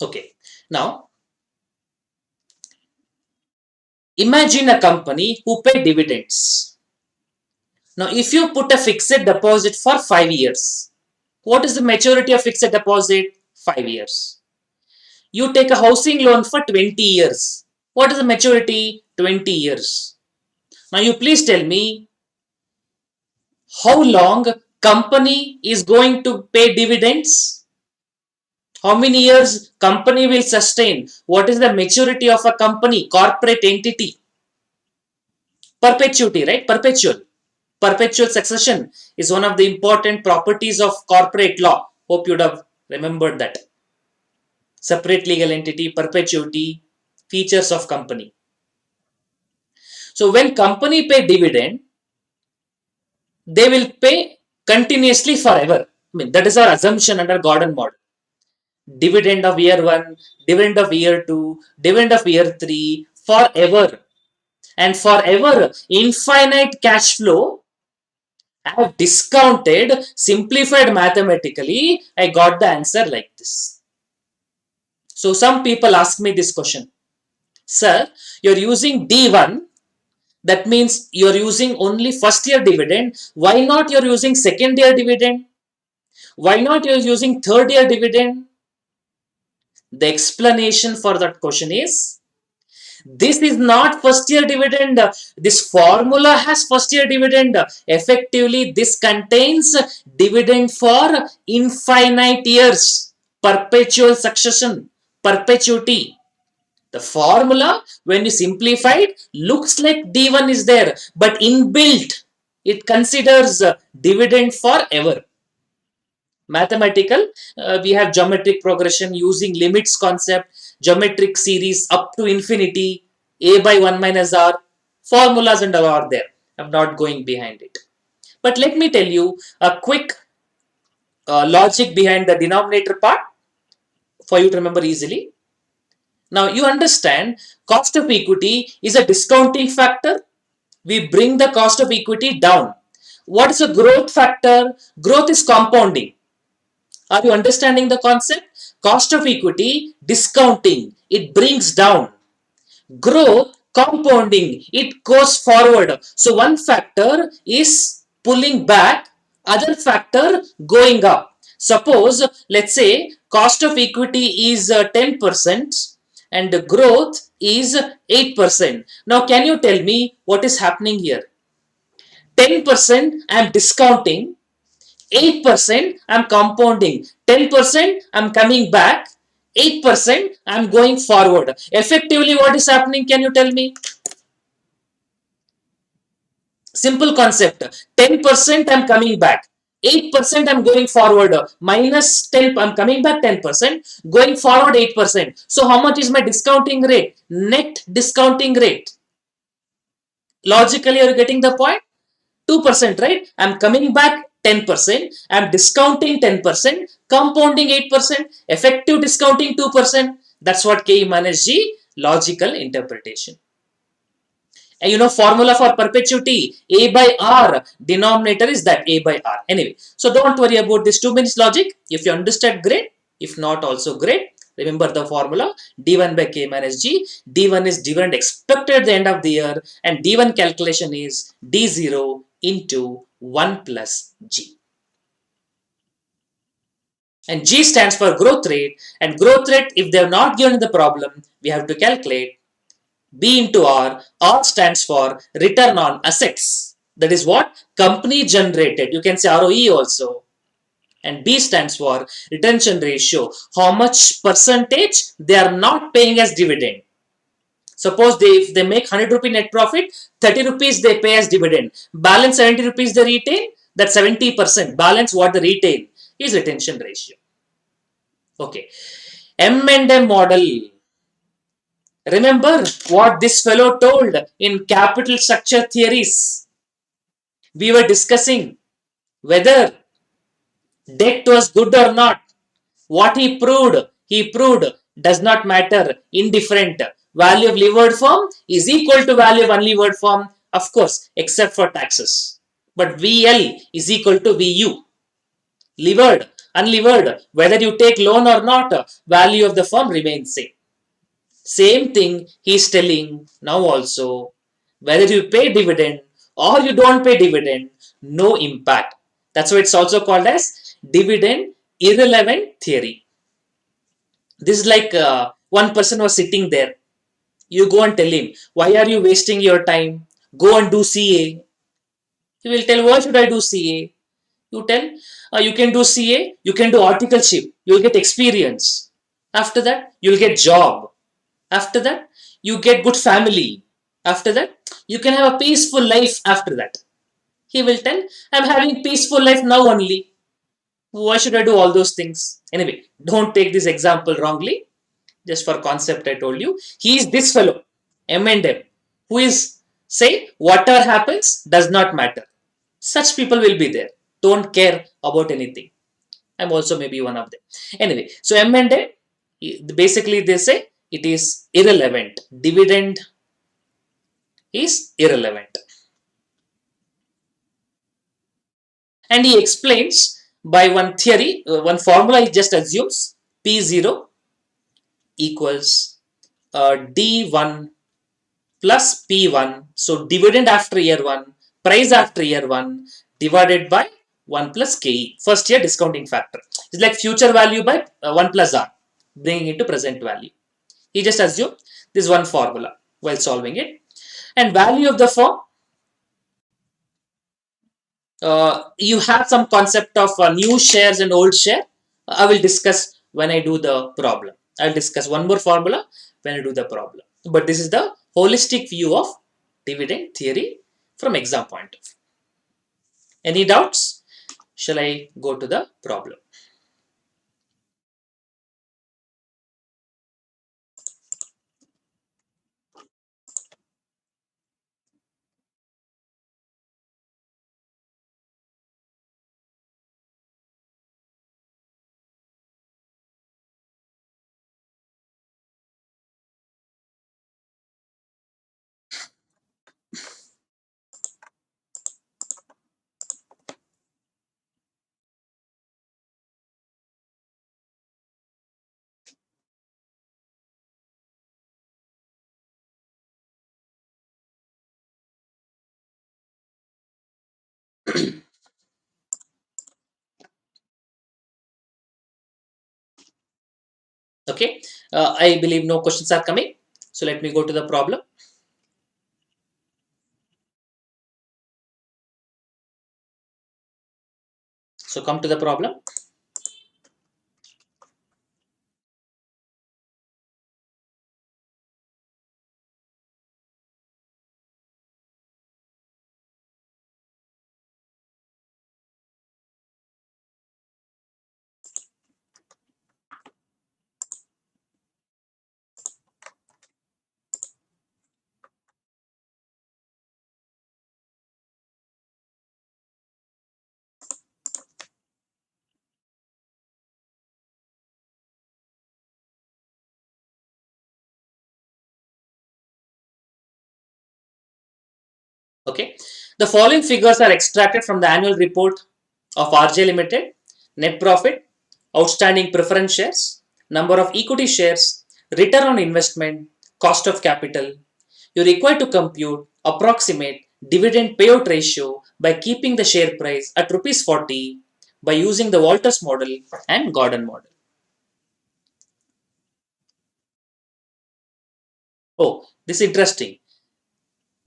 Okay. Now, imagine a company who pay dividends. Now, if you put a fixed deposit for 5 years, what is the maturity of fixed deposit? 5 years. You take a housing loan for 20 years. What is the maturity? 20 years. Now, you please tell me how long company is going to pay dividends? How many years company will sustain? What is the maturity of a company, corporate entity? Perpetuity, right? Perpetual. Perpetual succession is one of the important properties of corporate law. Hope you'd have remembered that. Separate legal entity, perpetuity, features of company. So when company pay dividend, they will pay continuously forever. I mean, that is our assumption under Gordon model. Dividend of year 1, dividend of year 2, dividend of year 3, forever. And forever, infinite cash flow. I have discounted, simplified mathematically, I got the answer like this. So some people ask me this question. Sir, you're using D1, that means you're using only first year dividend. Why not you're using second year dividend? Why not you're using third year dividend? The explanation for that question is, this is not first year dividend. This formula has first year dividend. Effectively, this contains dividend for infinite years, perpetual succession, perpetuity. The formula, when you simplify it, looks like D1 is there, but inbuilt, it considers dividend forever. Mathematical, we have geometric progression using limits concept, geometric series up to infinity, a by 1 minus r, formulas and all are there. I'm not going behind it. But let me tell you a quick logic behind the denominator part for you to remember easily. Now you understand cost of equity is a discounting factor. We bring the cost of equity down. What is a growth factor? Growth is compounding. Are you understanding the concept? Cost of equity, discounting, it brings down. Growth, compounding, it goes forward. So one factor is pulling back, other factor going up. Suppose, let's say, cost of equity is 10% and the growth is 8%. Now, can you tell me what is happening here? 10% I am discounting, 8% I'm compounding, 10% I'm coming back, 8% I'm going forward. Effectively, what is happening? Can you tell me? Simple concept. 10% I'm coming back, 8% I'm going forward, minus 10 I'm coming back 10%, going forward 8%. So how much is my discounting rate? Net discounting rate. Logically, are you getting the point? 2%, right? I'm coming back 10%, I'm discounting 10%, compounding 8%, effective discounting 2%. That's what K minus G, logical interpretation. And formula for perpetuity, A by R, denominator is that A by R. Anyway, so don't worry about this 2 minutes logic. If you understand, great. If not, also great. Remember the formula, D1 by K minus G. D1 is dividend expected at the end of the year, and D1 calculation is D0 into 1 plus G. And G stands for growth rate, and growth rate, if they have not given the problem, we have to calculate B into R. R stands for return on assets. That is what company generated. You can say ROE also. And B stands for retention ratio. How much percentage they are not paying as dividend. Suppose if they make 100 rupee net profit, 30 rupees they pay as dividend. Balance 70 rupees they retain. That 70%. Balance what they retain is retention ratio. Okay. M&M model. Remember what this fellow told in capital structure theories. We were discussing whether debt was good or not. What he proved does not matter, indifferent. Value of levered form is equal to value of unlevered form, of course, except for taxes. But VL is equal to VU. Levered, unlevered, whether you take loan or not, value of the firm remains same. Same thing he is telling now also. Whether you pay dividend or you don't pay dividend, no impact. That's why it's also called as dividend irrelevant theory. This is like one person was sitting there. You go and tell him, why are you wasting your time? Go and do CA. He will tell, why should I do CA? You tell, you can do CA, you can do articleship, you will get experience. After that, you will get job. After that, you get good family. After that, you can have a peaceful life after that. He will tell, I'm having peaceful life now only. Why should I do all those things? Anyway, don't take this example wrongly. Just for concept, I told you. He is this fellow, M&M, who is say whatever happens does not matter. Such people will be there. Don't care about anything. I'm also maybe one of them. Anyway, so M&M, basically they say it is irrelevant. Dividend is irrelevant. And he explains by one theory, one formula he just assumes P0 equals D1 plus P1. So dividend after year 1, price after year 1 divided by 1 plus KE. First year discounting factor. It's like future value by 1 plus R, bringing it to present value. He just assumed this one formula while solving it. And value of the firm, you have some concept of new shares and old share. I will discuss when I do the problem. I'll discuss one more formula when I do the problem. But this is the holistic view of dividend theory from exam point of view. Any doubts? Shall I go to the problem? Okay, I believe no questions are coming. So let me go to the problem. So come to the problem. Okay. The following figures are extracted from the annual report of RJ Limited: net profit, outstanding preference shares, number of equity shares, return on investment, cost of capital. You require to compute approximate dividend payout ratio by keeping the share price at rupees 40 by using the Walters model and Gordon model. Oh, this is interesting.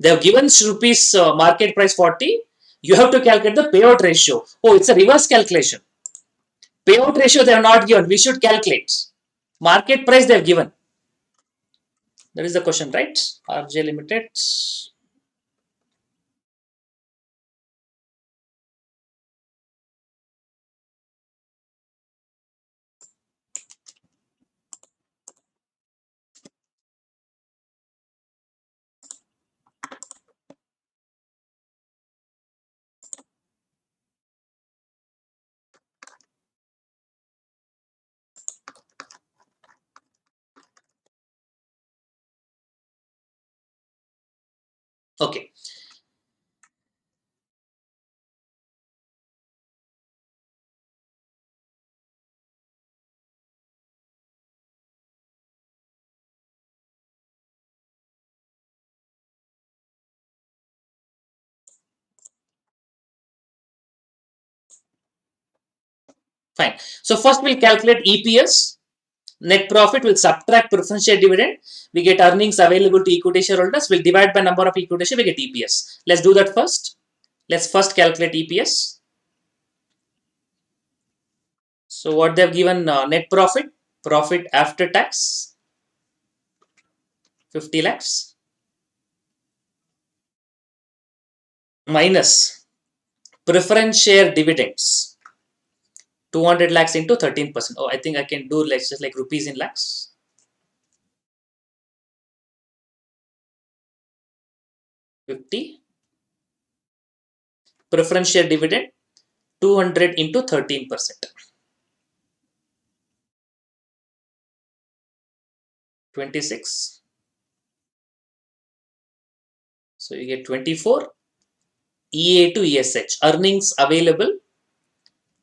They have given rupees market price 40. You have to calculate the payout ratio. Oh, it's a reverse calculation. Payout ratio they have not given. We should calculate. Market price they have given. That is the question, right? RJ Limited. Okay. Fine. So first we'll calculate EPS. Net profit will subtract preference share dividend. We get earnings available to equity shareholders. We'll divide by number of equity shares. We get EPS. Let's do that first. Let's first calculate EPS. So what they have given net profit, profit after tax, 50 lakhs minus preference share dividends, 200 lakhs into 13%. Oh, I think I can do like just like rupees in lakhs. 50 preference share dividend, 200 into 13%, 26. So you get 24 EA to ESH, earnings available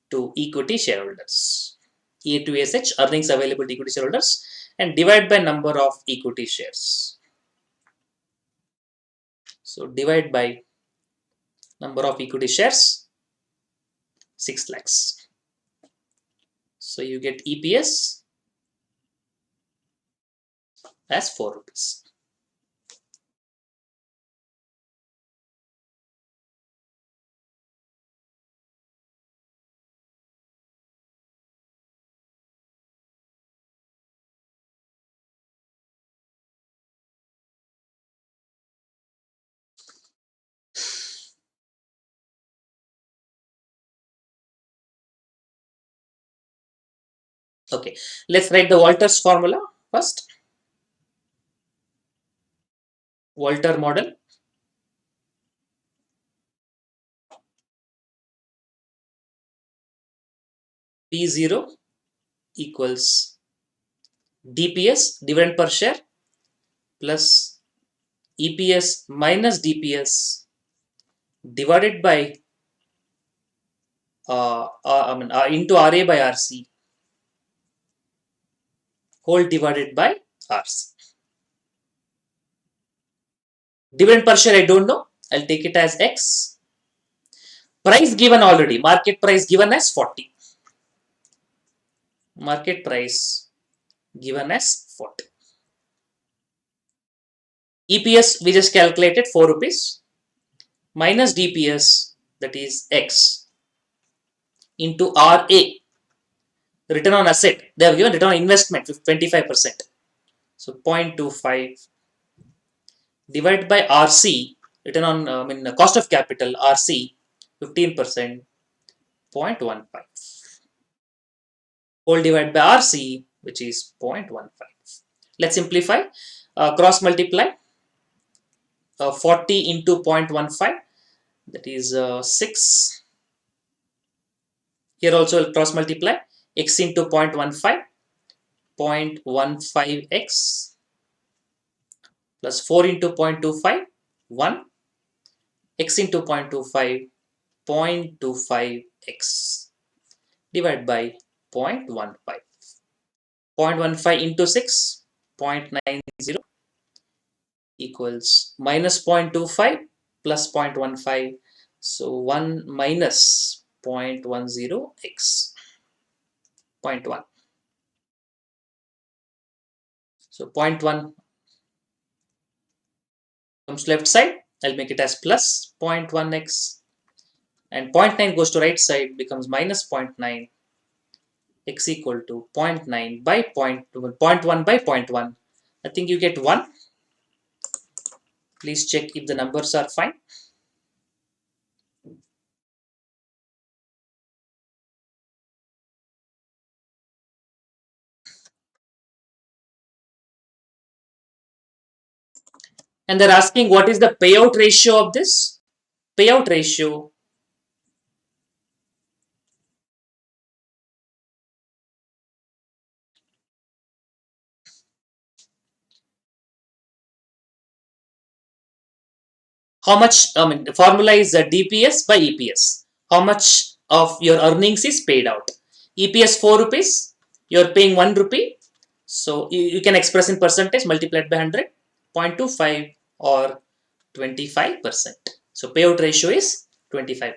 to equity shareholders. EA to ESH, earnings available to equity shareholders, and divide by number of equity shares. So divide by number of equity shares, 6 lakhs. So you get EPS as 4 rupees. Okay, let's write the Walters formula first. Walter model. P0 equals DPS, dividend per share, plus EPS minus DPS divided by into RA by RC whole divided by RC. Dividend per share I don't know. I'll take it as X. Price given already. Market price given as 40. Market price given as 40. EPS we just calculated 4 rupees minus DPS, that is X, into RA, return on asset. They have given return on investment 25%. So 0.25 divided by RC, return on cost of capital, RC 15%, 0.15 whole divided by RC, which is 0.15. Let's simplify. Cross multiply 40 into 0.15, that is 6. Here also will cross multiply x into 0.15, 0.15x plus 4 into 0.25, 1 x into 0.25, 0.25x divided by 0.15. 0.15 into 6, 0.90 equals minus 0.25 plus 0.15. So 1 minus 0.10x, 0.1. So 0.1 comes left side. I'll make it as plus 0.1x. And 0.9 goes to right side, becomes minus 0.9. X equal to 0.9 by 0.1 by 0.1. I think you get 1. Please check if the numbers are fine. And they're asking what is the payout ratio of this? Payout ratio, how much, the formula is DPS by EPS. How much of your earnings is paid out? EPS 4 rupees, you're paying 1 rupee. So you can express in percentage multiplied by 100, 0.25 or 25%. So payout ratio is 25%.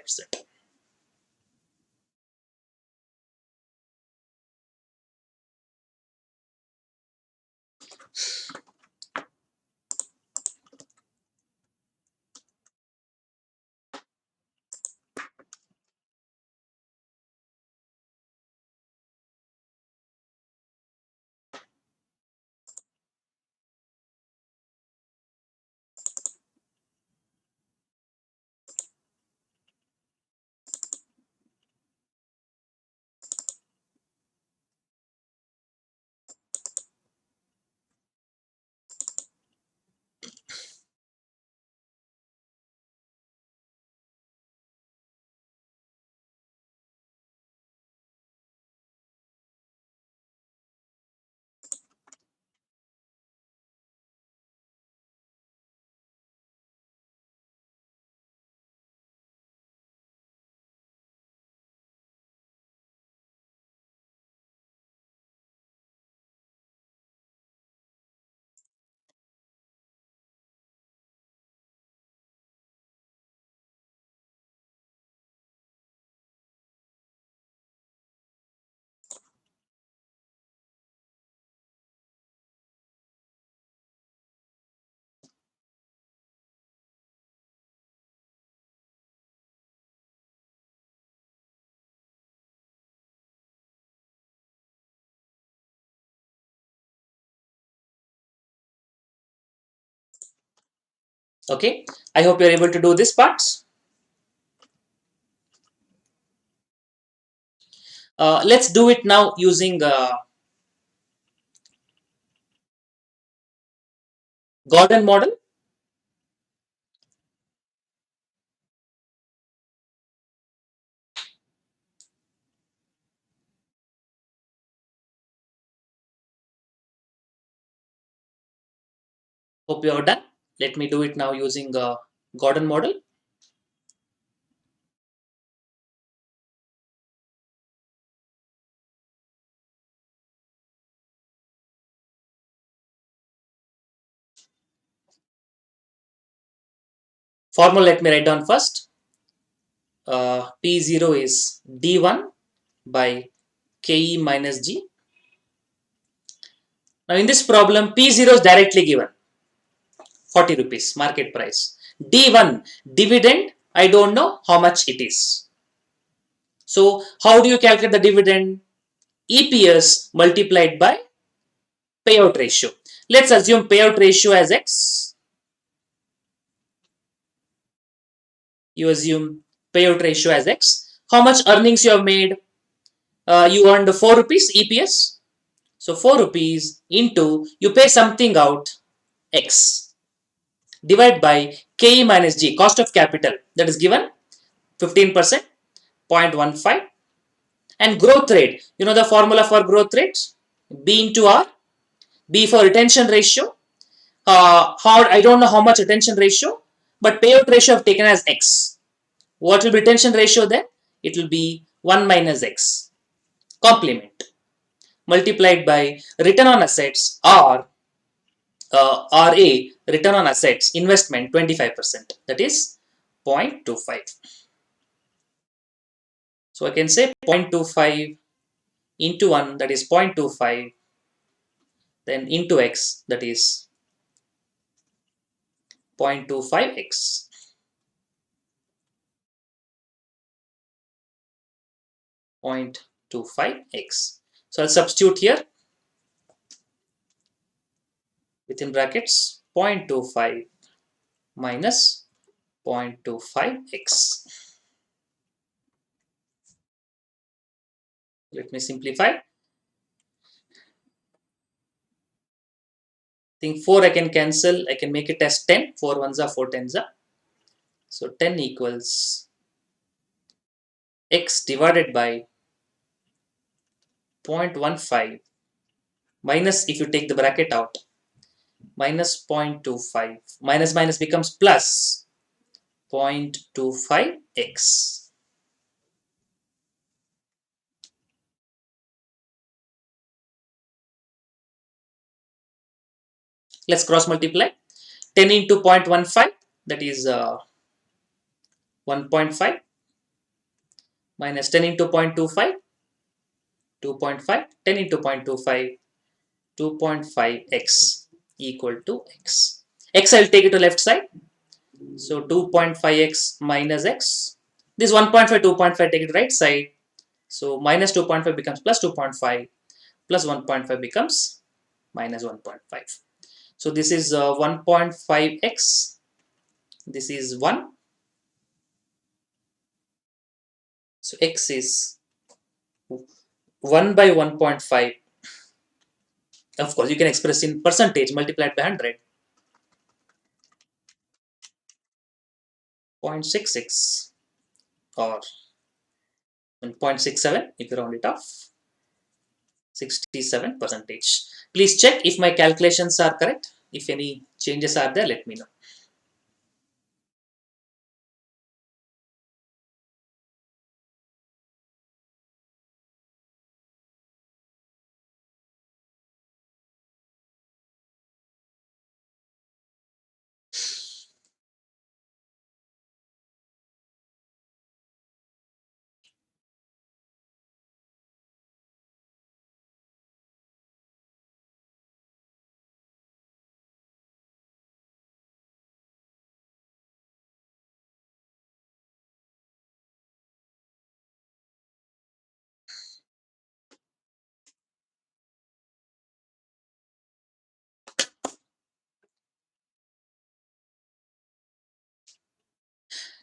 Okay, I hope you're able to do this part. Let's do it now using Gordon model. Hope you are done. Let me do it now using Gordon model. Formula let me write down first. P0 is D1 by KE minus G. Now in this problem, P0 is directly given, 40 rupees market price. D1 dividend, I don't know how much it is. So how do you calculate the dividend? EPS multiplied by payout ratio. Let's assume payout ratio as X. You assume payout ratio as X. How much earnings you have made? You earned 4 rupees EPS. So 4 rupees into, you pay something out, X. Divide by KE minus G, cost of capital, that is given 15%, 0.15. And growth rate, you know the formula for growth rate? B into R. B for retention ratio. How I don't know how much retention ratio, but payout ratio I've taken as X. What will be retention ratio then? It will be 1 minus X complement multiplied by return on assets or RA, return on assets, investment 25%, that is 0.25. So I can say 0.25 into 1, that is 0.25, then into X, that is 0.25X. 0.25X. So I'll substitute here within brackets 0.25 minus 0.25X. Let me simplify. I think 4 I can cancel. I can make it as 10. 4 ones are 4 tens are. So 10 equals X divided by 0.15 minus, if you take the bracket out, minus 0.25. Minus minus becomes plus 0.25X. Let's cross multiply. 10 into 0.15, that is 1.5 minus 10 into 0.25, 2.5, 10 into 0.25, 2.5x equal to x. X I'll take it to left side. So 2.5x minus x. This 1.5, 2.5 take it right side. So minus 2.5 becomes plus 2.5, plus 1.5 becomes minus 1.5. So this is 1.5x. This is 1. So x is 1 by 1.5. Of course, you can express in percentage multiplied by 100. 0.66 or 0.67 if you round it off. 67%. Please check if my calculations are correct. If any changes are there, let me know.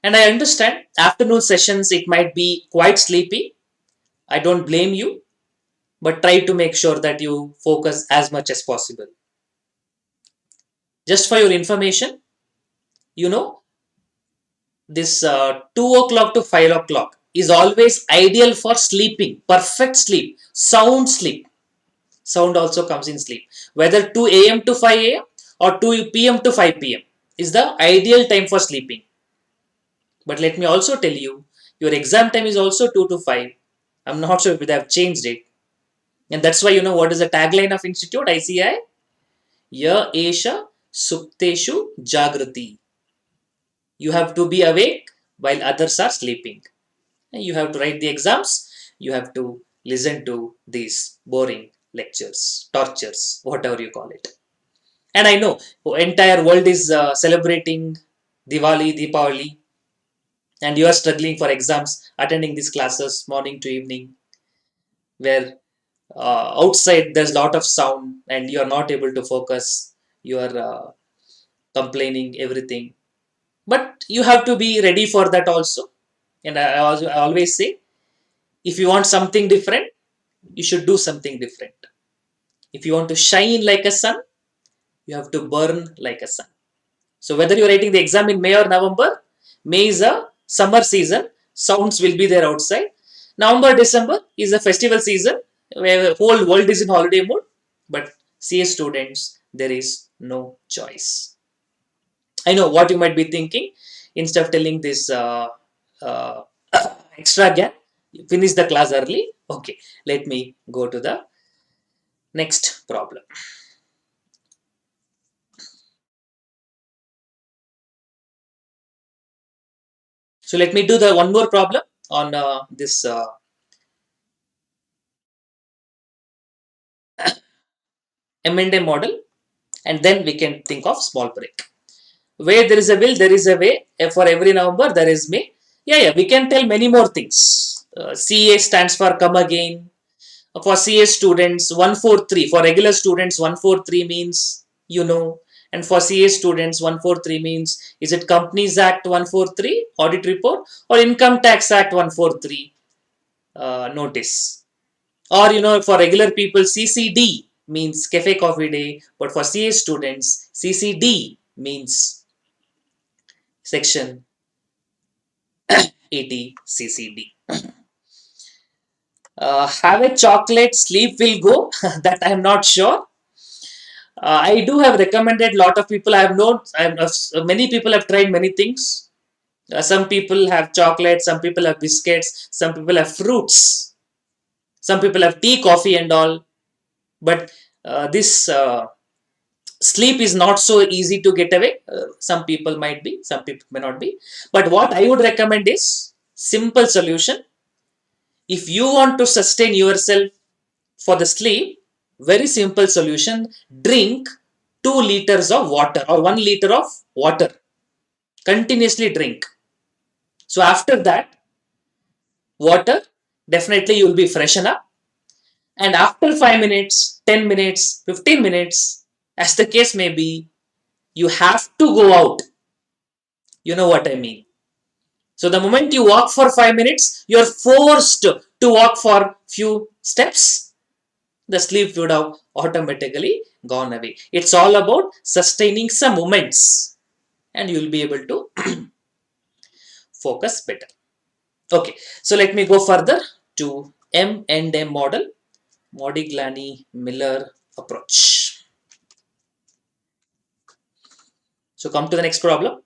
And I understand afternoon sessions it might be quite sleepy. I don't blame you, but try to make sure that you focus as much as possible. Just for your information, you know, this 2 o'clock to 5 o'clock is always ideal for sleeping, perfect sleep, sound sleep. Sound also comes in sleep. Whether 2 a.m. to 5 a.m. or 2 p.m. to 5 p.m. is the ideal time for sleeping. But let me also tell you, your exam time is also 2 to 5. I'm not sure if they have changed it. And that's why you know what is the tagline of Institute ICI? Ya Esha Supteshu Jagrati. You have to be awake while others are sleeping. And you have to write the exams. You have to listen to these boring lectures, tortures, whatever you call it. And I know entire world is celebrating Diwali, Deepavali, and you are struggling for exams, attending these classes morning to evening, where outside there's a lot of sound and you are not able to focus. You are complaining everything, but you have to be ready for that also. And I always say, if you want something different, you should do something different. If you want to shine like a sun, you have to burn like a sun. So whether you're writing the exam in May or November, May is a summer season, sounds will be there outside. November, December is a festival season where the whole world is in holiday mode. But CA students, there is no choice. I know what you might be thinking. Instead of telling this uh, extra gap, finish the class early. Okay, let me go to the next problem. So let me do the one more problem on this M&M model, and then we can think of small break. Where there is a will, there is a way. For every November, there is May. Yeah, we can tell many more things. CA stands for come again. For CA students, 143. For regular students, 143 means you know. And for CA students, 143 means is it Companies Act 143 audit report or Income Tax Act 143 notice? Or for regular people, CCD means Cafe Coffee Day, but for CA students, CCD means Section 80 CCD. Have a chocolate, sleep will go. That I am not sure. I do have recommended lot of people. I have known. Many people have tried many things. Some people have chocolate. Some people have biscuits. Some people have fruits. Some people have tea, coffee, and all. But this sleep is not so easy to get away. Some people might be. Some people may not be. But what I would recommend is simple solution. If you want to sustain yourself for the sleep, very simple solution, drink 2 liters of water or 1 liter of water. Continuously drink. So after that, water, definitely you will be freshen up. And after 5 minutes, 10 minutes, 15 minutes, as the case may be, you have to go out. You know what I mean. So the moment you walk for 5 minutes, you are forced to walk for few steps. The sleep would have automatically gone away. It's all about sustaining some moments and you will be able to focus better. Okay, so let me go further to M&M model, Modigliani-Miller approach. So come to the next problem.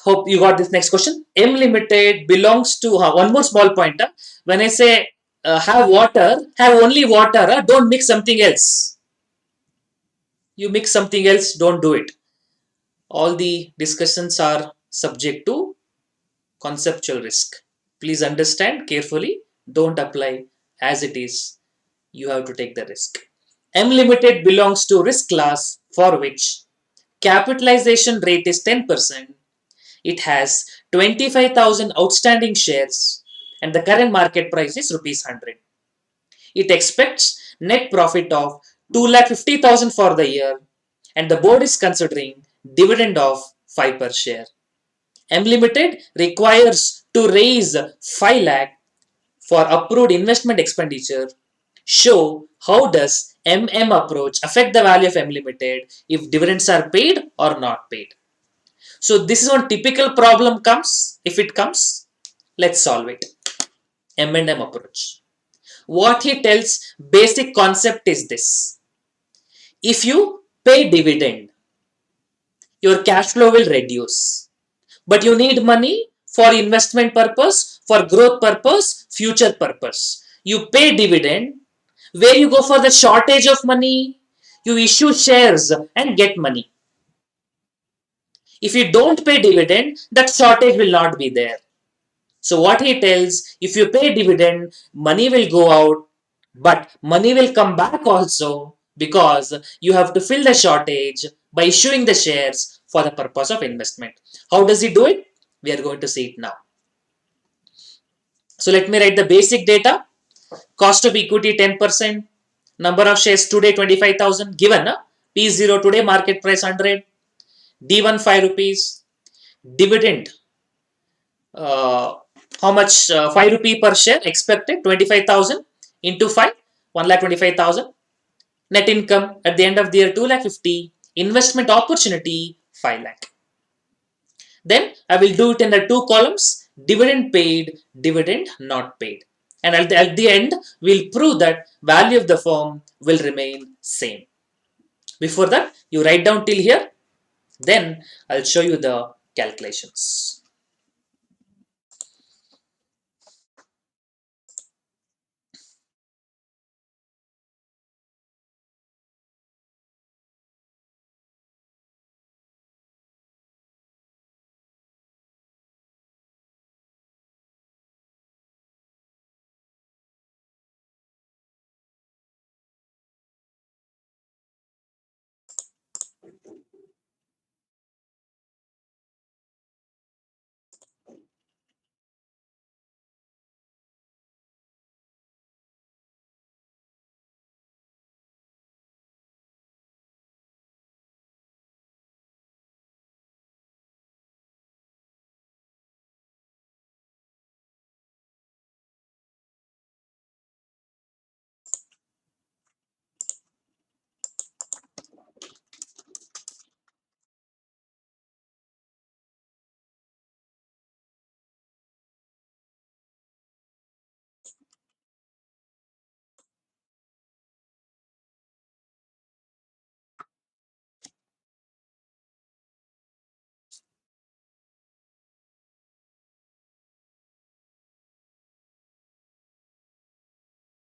Hope you got this next question. M Limited belongs to one more small point. When I say have water, have only water. Don't mix something else. You mix something else, don't do it. All the discussions are subject to conceptual risk. Please understand carefully. Don't apply as it is. You have to take the risk. M Limited belongs to risk class for which capitalization rate is 10%. It has 25,000 outstanding shares and the current market price is rupees 100. It expects net profit of 2,50,000 for the year and the board is considering dividend of 5 per share. M Limited requires to raise 5 lakh for approved investment expenditure. Show how does MM approach affect the value of M Limited if dividends are paid or not paid. So this is one typical problem comes. If it comes, let's solve it. M&M approach. What he tells basic concept is this. If you pay dividend, your cash flow will reduce. But you need money for investment purpose, for growth purpose, future purpose. You pay dividend. Where you go for the shortage of money, you issue shares and get money. If you don't pay dividend, that shortage will not be there. So what he tells, if you pay dividend, money will go out, but money will come back also because you have to fill the shortage by issuing the shares for the purpose of investment. How does he do it? We are going to see it now. So let me write the basic data. Cost of equity 10%. Number of shares today 25,000 given. P0 today market price 100. D1 5 rupees. Dividend how much 5 rupee per share expected 25,000 into 5 1,25,000. Net income at the end of the year 2,50,000. Investment opportunity 5 lakh. Then I will do it in the two columns, dividend paid, dividend not paid. And at the end, we'll prove that value of the firm will remain same. Before that, you write down till here, then I'll show you the calculations.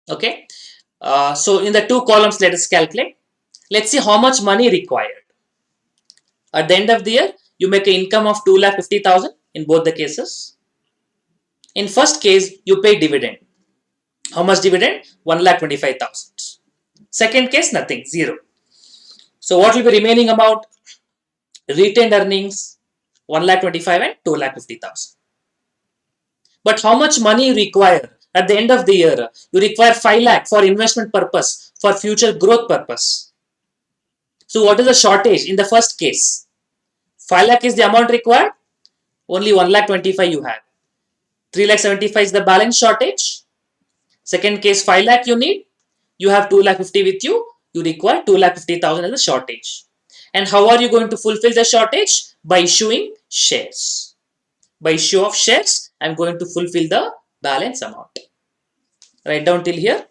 Okay. So in the two columns, let us calculate. Let's see how much money required. At the end of the year, you make an income of 2,50,000 in both the cases. In first case, you pay dividend. How much dividend? 1,25,000. Second case, nothing, zero. So what will be remaining amount? Retained earnings, 1,25,000 and 2,50,000. But how much money you require at the end of the year? You require 5 lakh for investment purpose, for future growth purpose. So what is the shortage in the first case? 5 lakh is the amount required. Only 1,25,000 you have. 3,75,000 is the balance shortage. Second case, 5 lakh you need. You have 2,50,000 with you. You require 2,50,000 as a shortage. And how are you going to fulfill the shortage? By issuing shares. By issue of shares, I am going to fulfill the balance amount. Write down till here.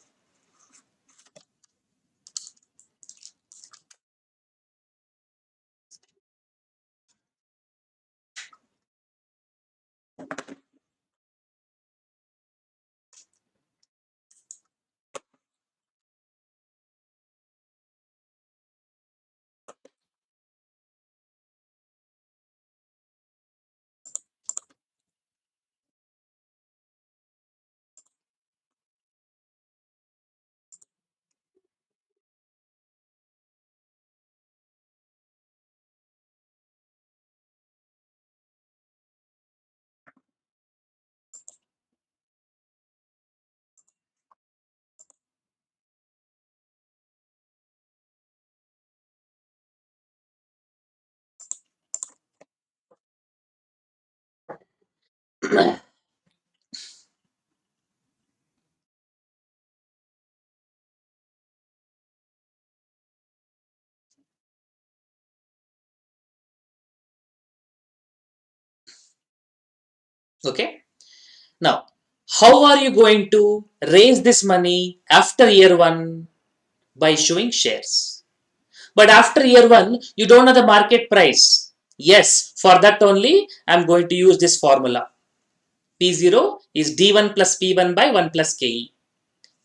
Okay. Now, how are you going to raise this money after year one? By issuing shares. But after year one, you don't know the market price. Yes, for that only, I'm going to use this formula. P0 is D1 plus P1 by 1 plus KE.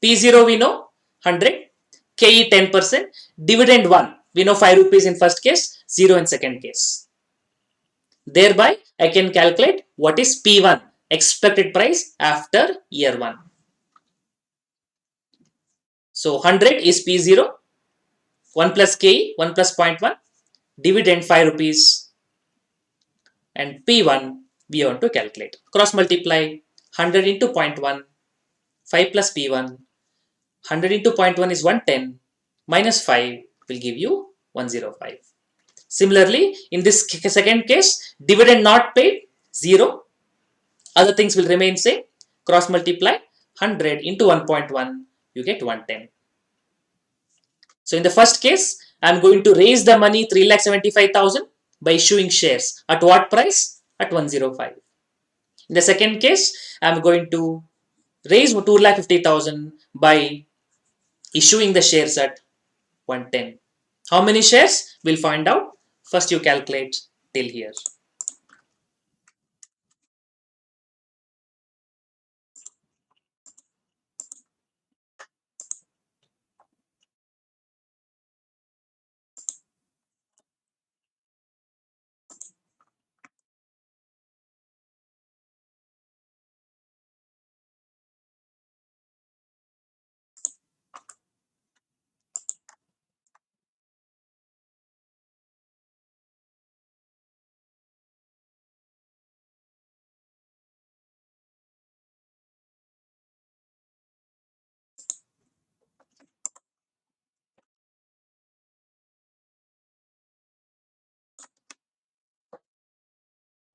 P0 we know 100, KE 10%, dividend 1. We know 5 rupees in first case, 0 in second case. Thereby, I can calculate what is P1, expected price after year 1. So 100 is P0, 1 plus KE, 1 plus 0.1, dividend 5 rupees, and P1 we want to calculate. Cross multiply 100 into 0.1, 5 plus P1, 100 into 0.1 is 110, minus 5 will give you 105. Similarly, in this second case, dividend not paid, 0. Other things will remain same. Cross multiply 100 into 1.1, you get 110. So in the first case, I am going to raise the money 3,75,000 by issuing shares. At what price? At 105. In the second case, I am going to raise 2,50,000 by issuing the shares at 110. How many shares? We'll find out. First you calculate till here.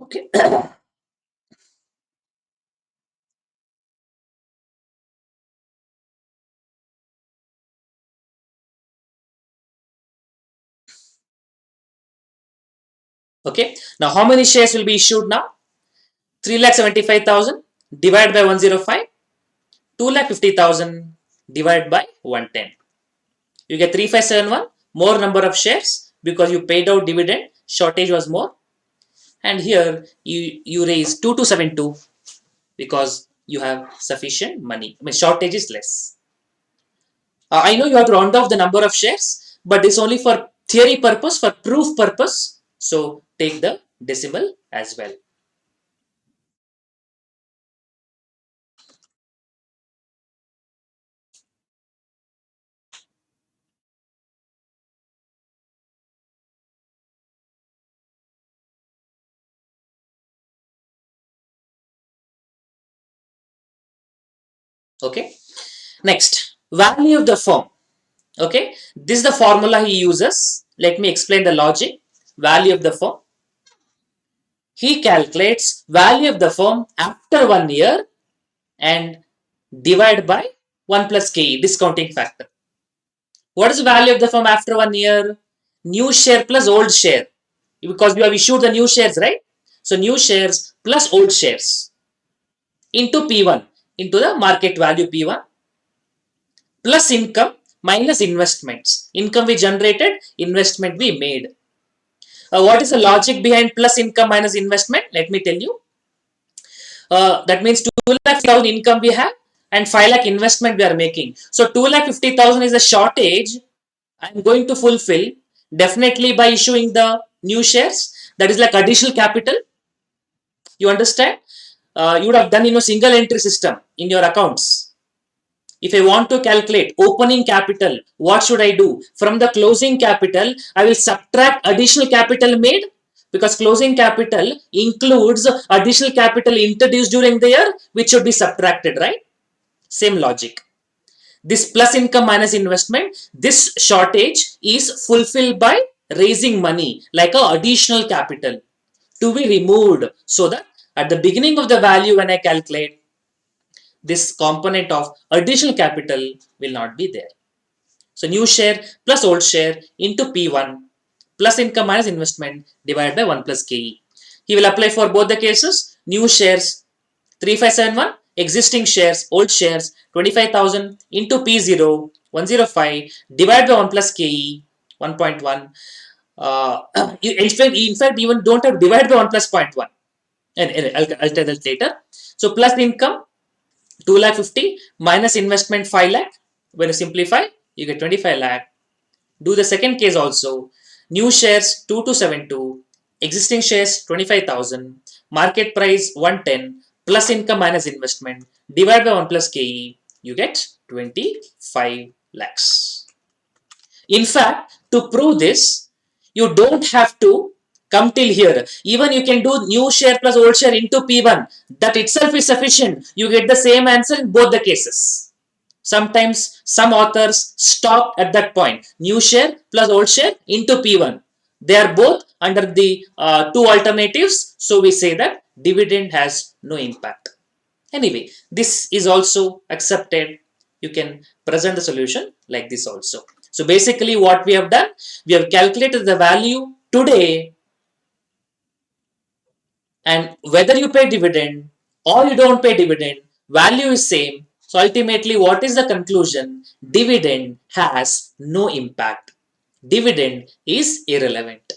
Okay. Okay. Now how many shares will be issued now? 3,75,000 divided by 105. 2,50,000 divided by 110. You get 3,571, more number of shares because you paid out dividend, shortage was more. And here you raise 2,272 because you have sufficient money. I mean, shortage is less. I know you have to round off the number of shares, but it's only for theory purpose, for proof purpose. So take the decimal as well. Okay. Next, value of the firm. Okay. This is the formula he uses. Let me explain the logic. Value of the firm. He calculates value of the firm after 1 year and divide by 1 plus KE, discounting factor. What is the value of the firm after 1 year? New share plus old share. Because you have issued the new shares, right? So new shares plus old shares into P1, into the market value P1, plus income minus investments. Income we generated, investment we made. What is the logic behind plus income minus investment? Let me tell you. That means 2,50,000 income we have and 5 lakh investment we are making. So 2,50,000 is a shortage I am going to fulfill definitely by issuing the new shares. That is like additional capital. You understand? You would have done in a single entry system in your accounts. If I want to calculate opening capital, what should I do? From the closing capital, I will subtract additional capital made because closing capital includes additional capital introduced during the year, which should be subtracted, right? Same logic. This plus income minus investment, this shortage is fulfilled by raising money like a additional capital to be removed so that at the beginning of the value when I calculate, this component of additional capital will not be there. So new share plus old share into P1 plus income minus investment divided by 1 plus KE. He will apply for both the cases. New shares 3571, existing shares, old shares 25,000 into P0 105 divided by 1 plus KE 1.1. In fact, even don't have divided by 1 plus 0.1. And I'll tell that later. So plus income 2 lakh 50 minus investment 5 lakh. When you simplify, you get 25 lakh. Do the second case also. New shares 2272, existing shares 25,000, market price 110 plus income minus investment divided by 1 plus KE, you get 25 lakhs. In fact, to prove this, you don't have to come till here. Even you can do new share plus old share into P1. That itself is sufficient. You get the same answer in both the cases. Sometimes some authors stop at that point. New share plus old share into P1. They are both under the two alternatives. So we say that dividend has no impact. Anyway, this is also accepted. You can present the solution like this also. So basically what we have done, we have calculated the value today And whether you pay dividend or you don't pay dividend, value is same. So ultimately, what is the conclusion? Dividend has no impact. Dividend is irrelevant.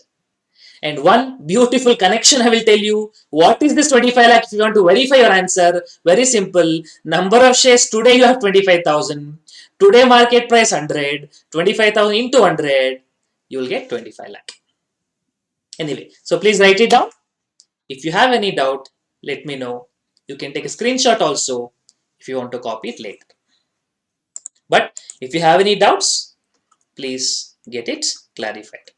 And one beautiful connection I will tell you. What is this 25 lakh? If you want to verify your answer, very simple. Number of shares today you have 25,000. Today market price 100. 25,000 into 100. You will get 25 lakh. Anyway, so please write it down. If you have any doubt, let me know. You can take a screenshot also if you want to copy it later. But if you have any doubts, please get it clarified.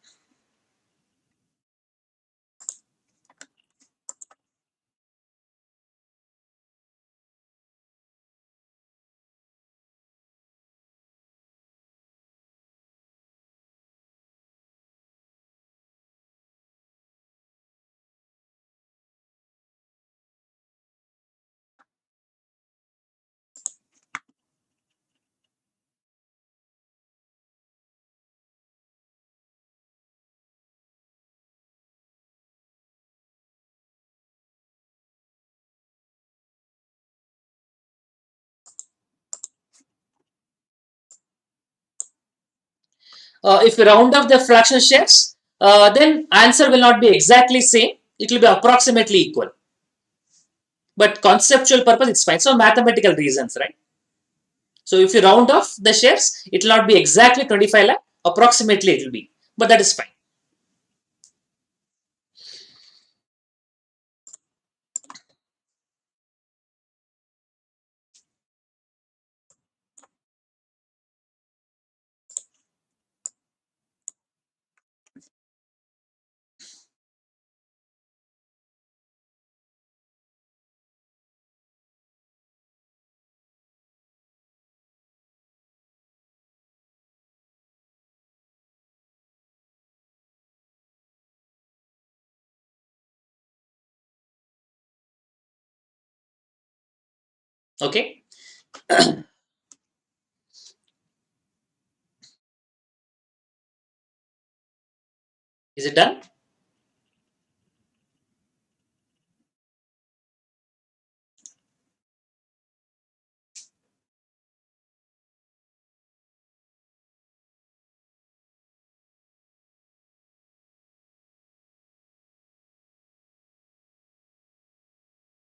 If you round off the fraction shares, then answer will not be exactly same. It will be approximately equal. But conceptual purpose, it's fine. So mathematical reasons, right? So if you round off the shares, it will not be exactly 25 lakh. Approximately it will be. But that is fine. Okay. Is it done?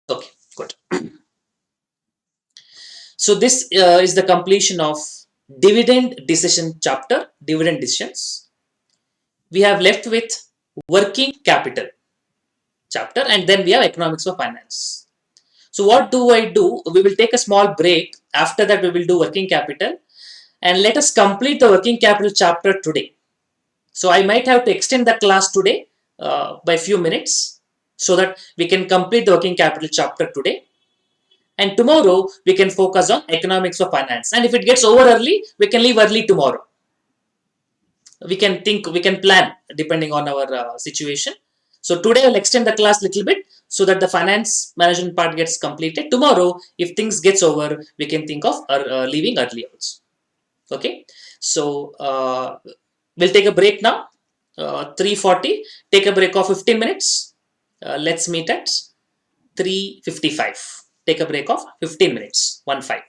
Okay, good. So this is the completion of dividend decision chapter, dividend decisions. We have left with working capital chapter, and then we have economics of finance. So what do I do? We will take a small break. After that, we will do working capital, and let us complete the working capital chapter today. So I might have to extend the class today by a few minutes so that we can complete the working capital chapter today. And tomorrow we can focus on economics of finance. And if it gets over early, we can leave early tomorrow. We can think, we can plan depending on our situation. So today I'll extend the class a little bit so that the finance management part gets completed. Tomorrow, if things gets over, we can think of leaving early also. Okay. So we'll take a break now. 3:40. Take a break of 15 minutes. Let's meet at 3:55. Take a break of 15 minutes. 1 5.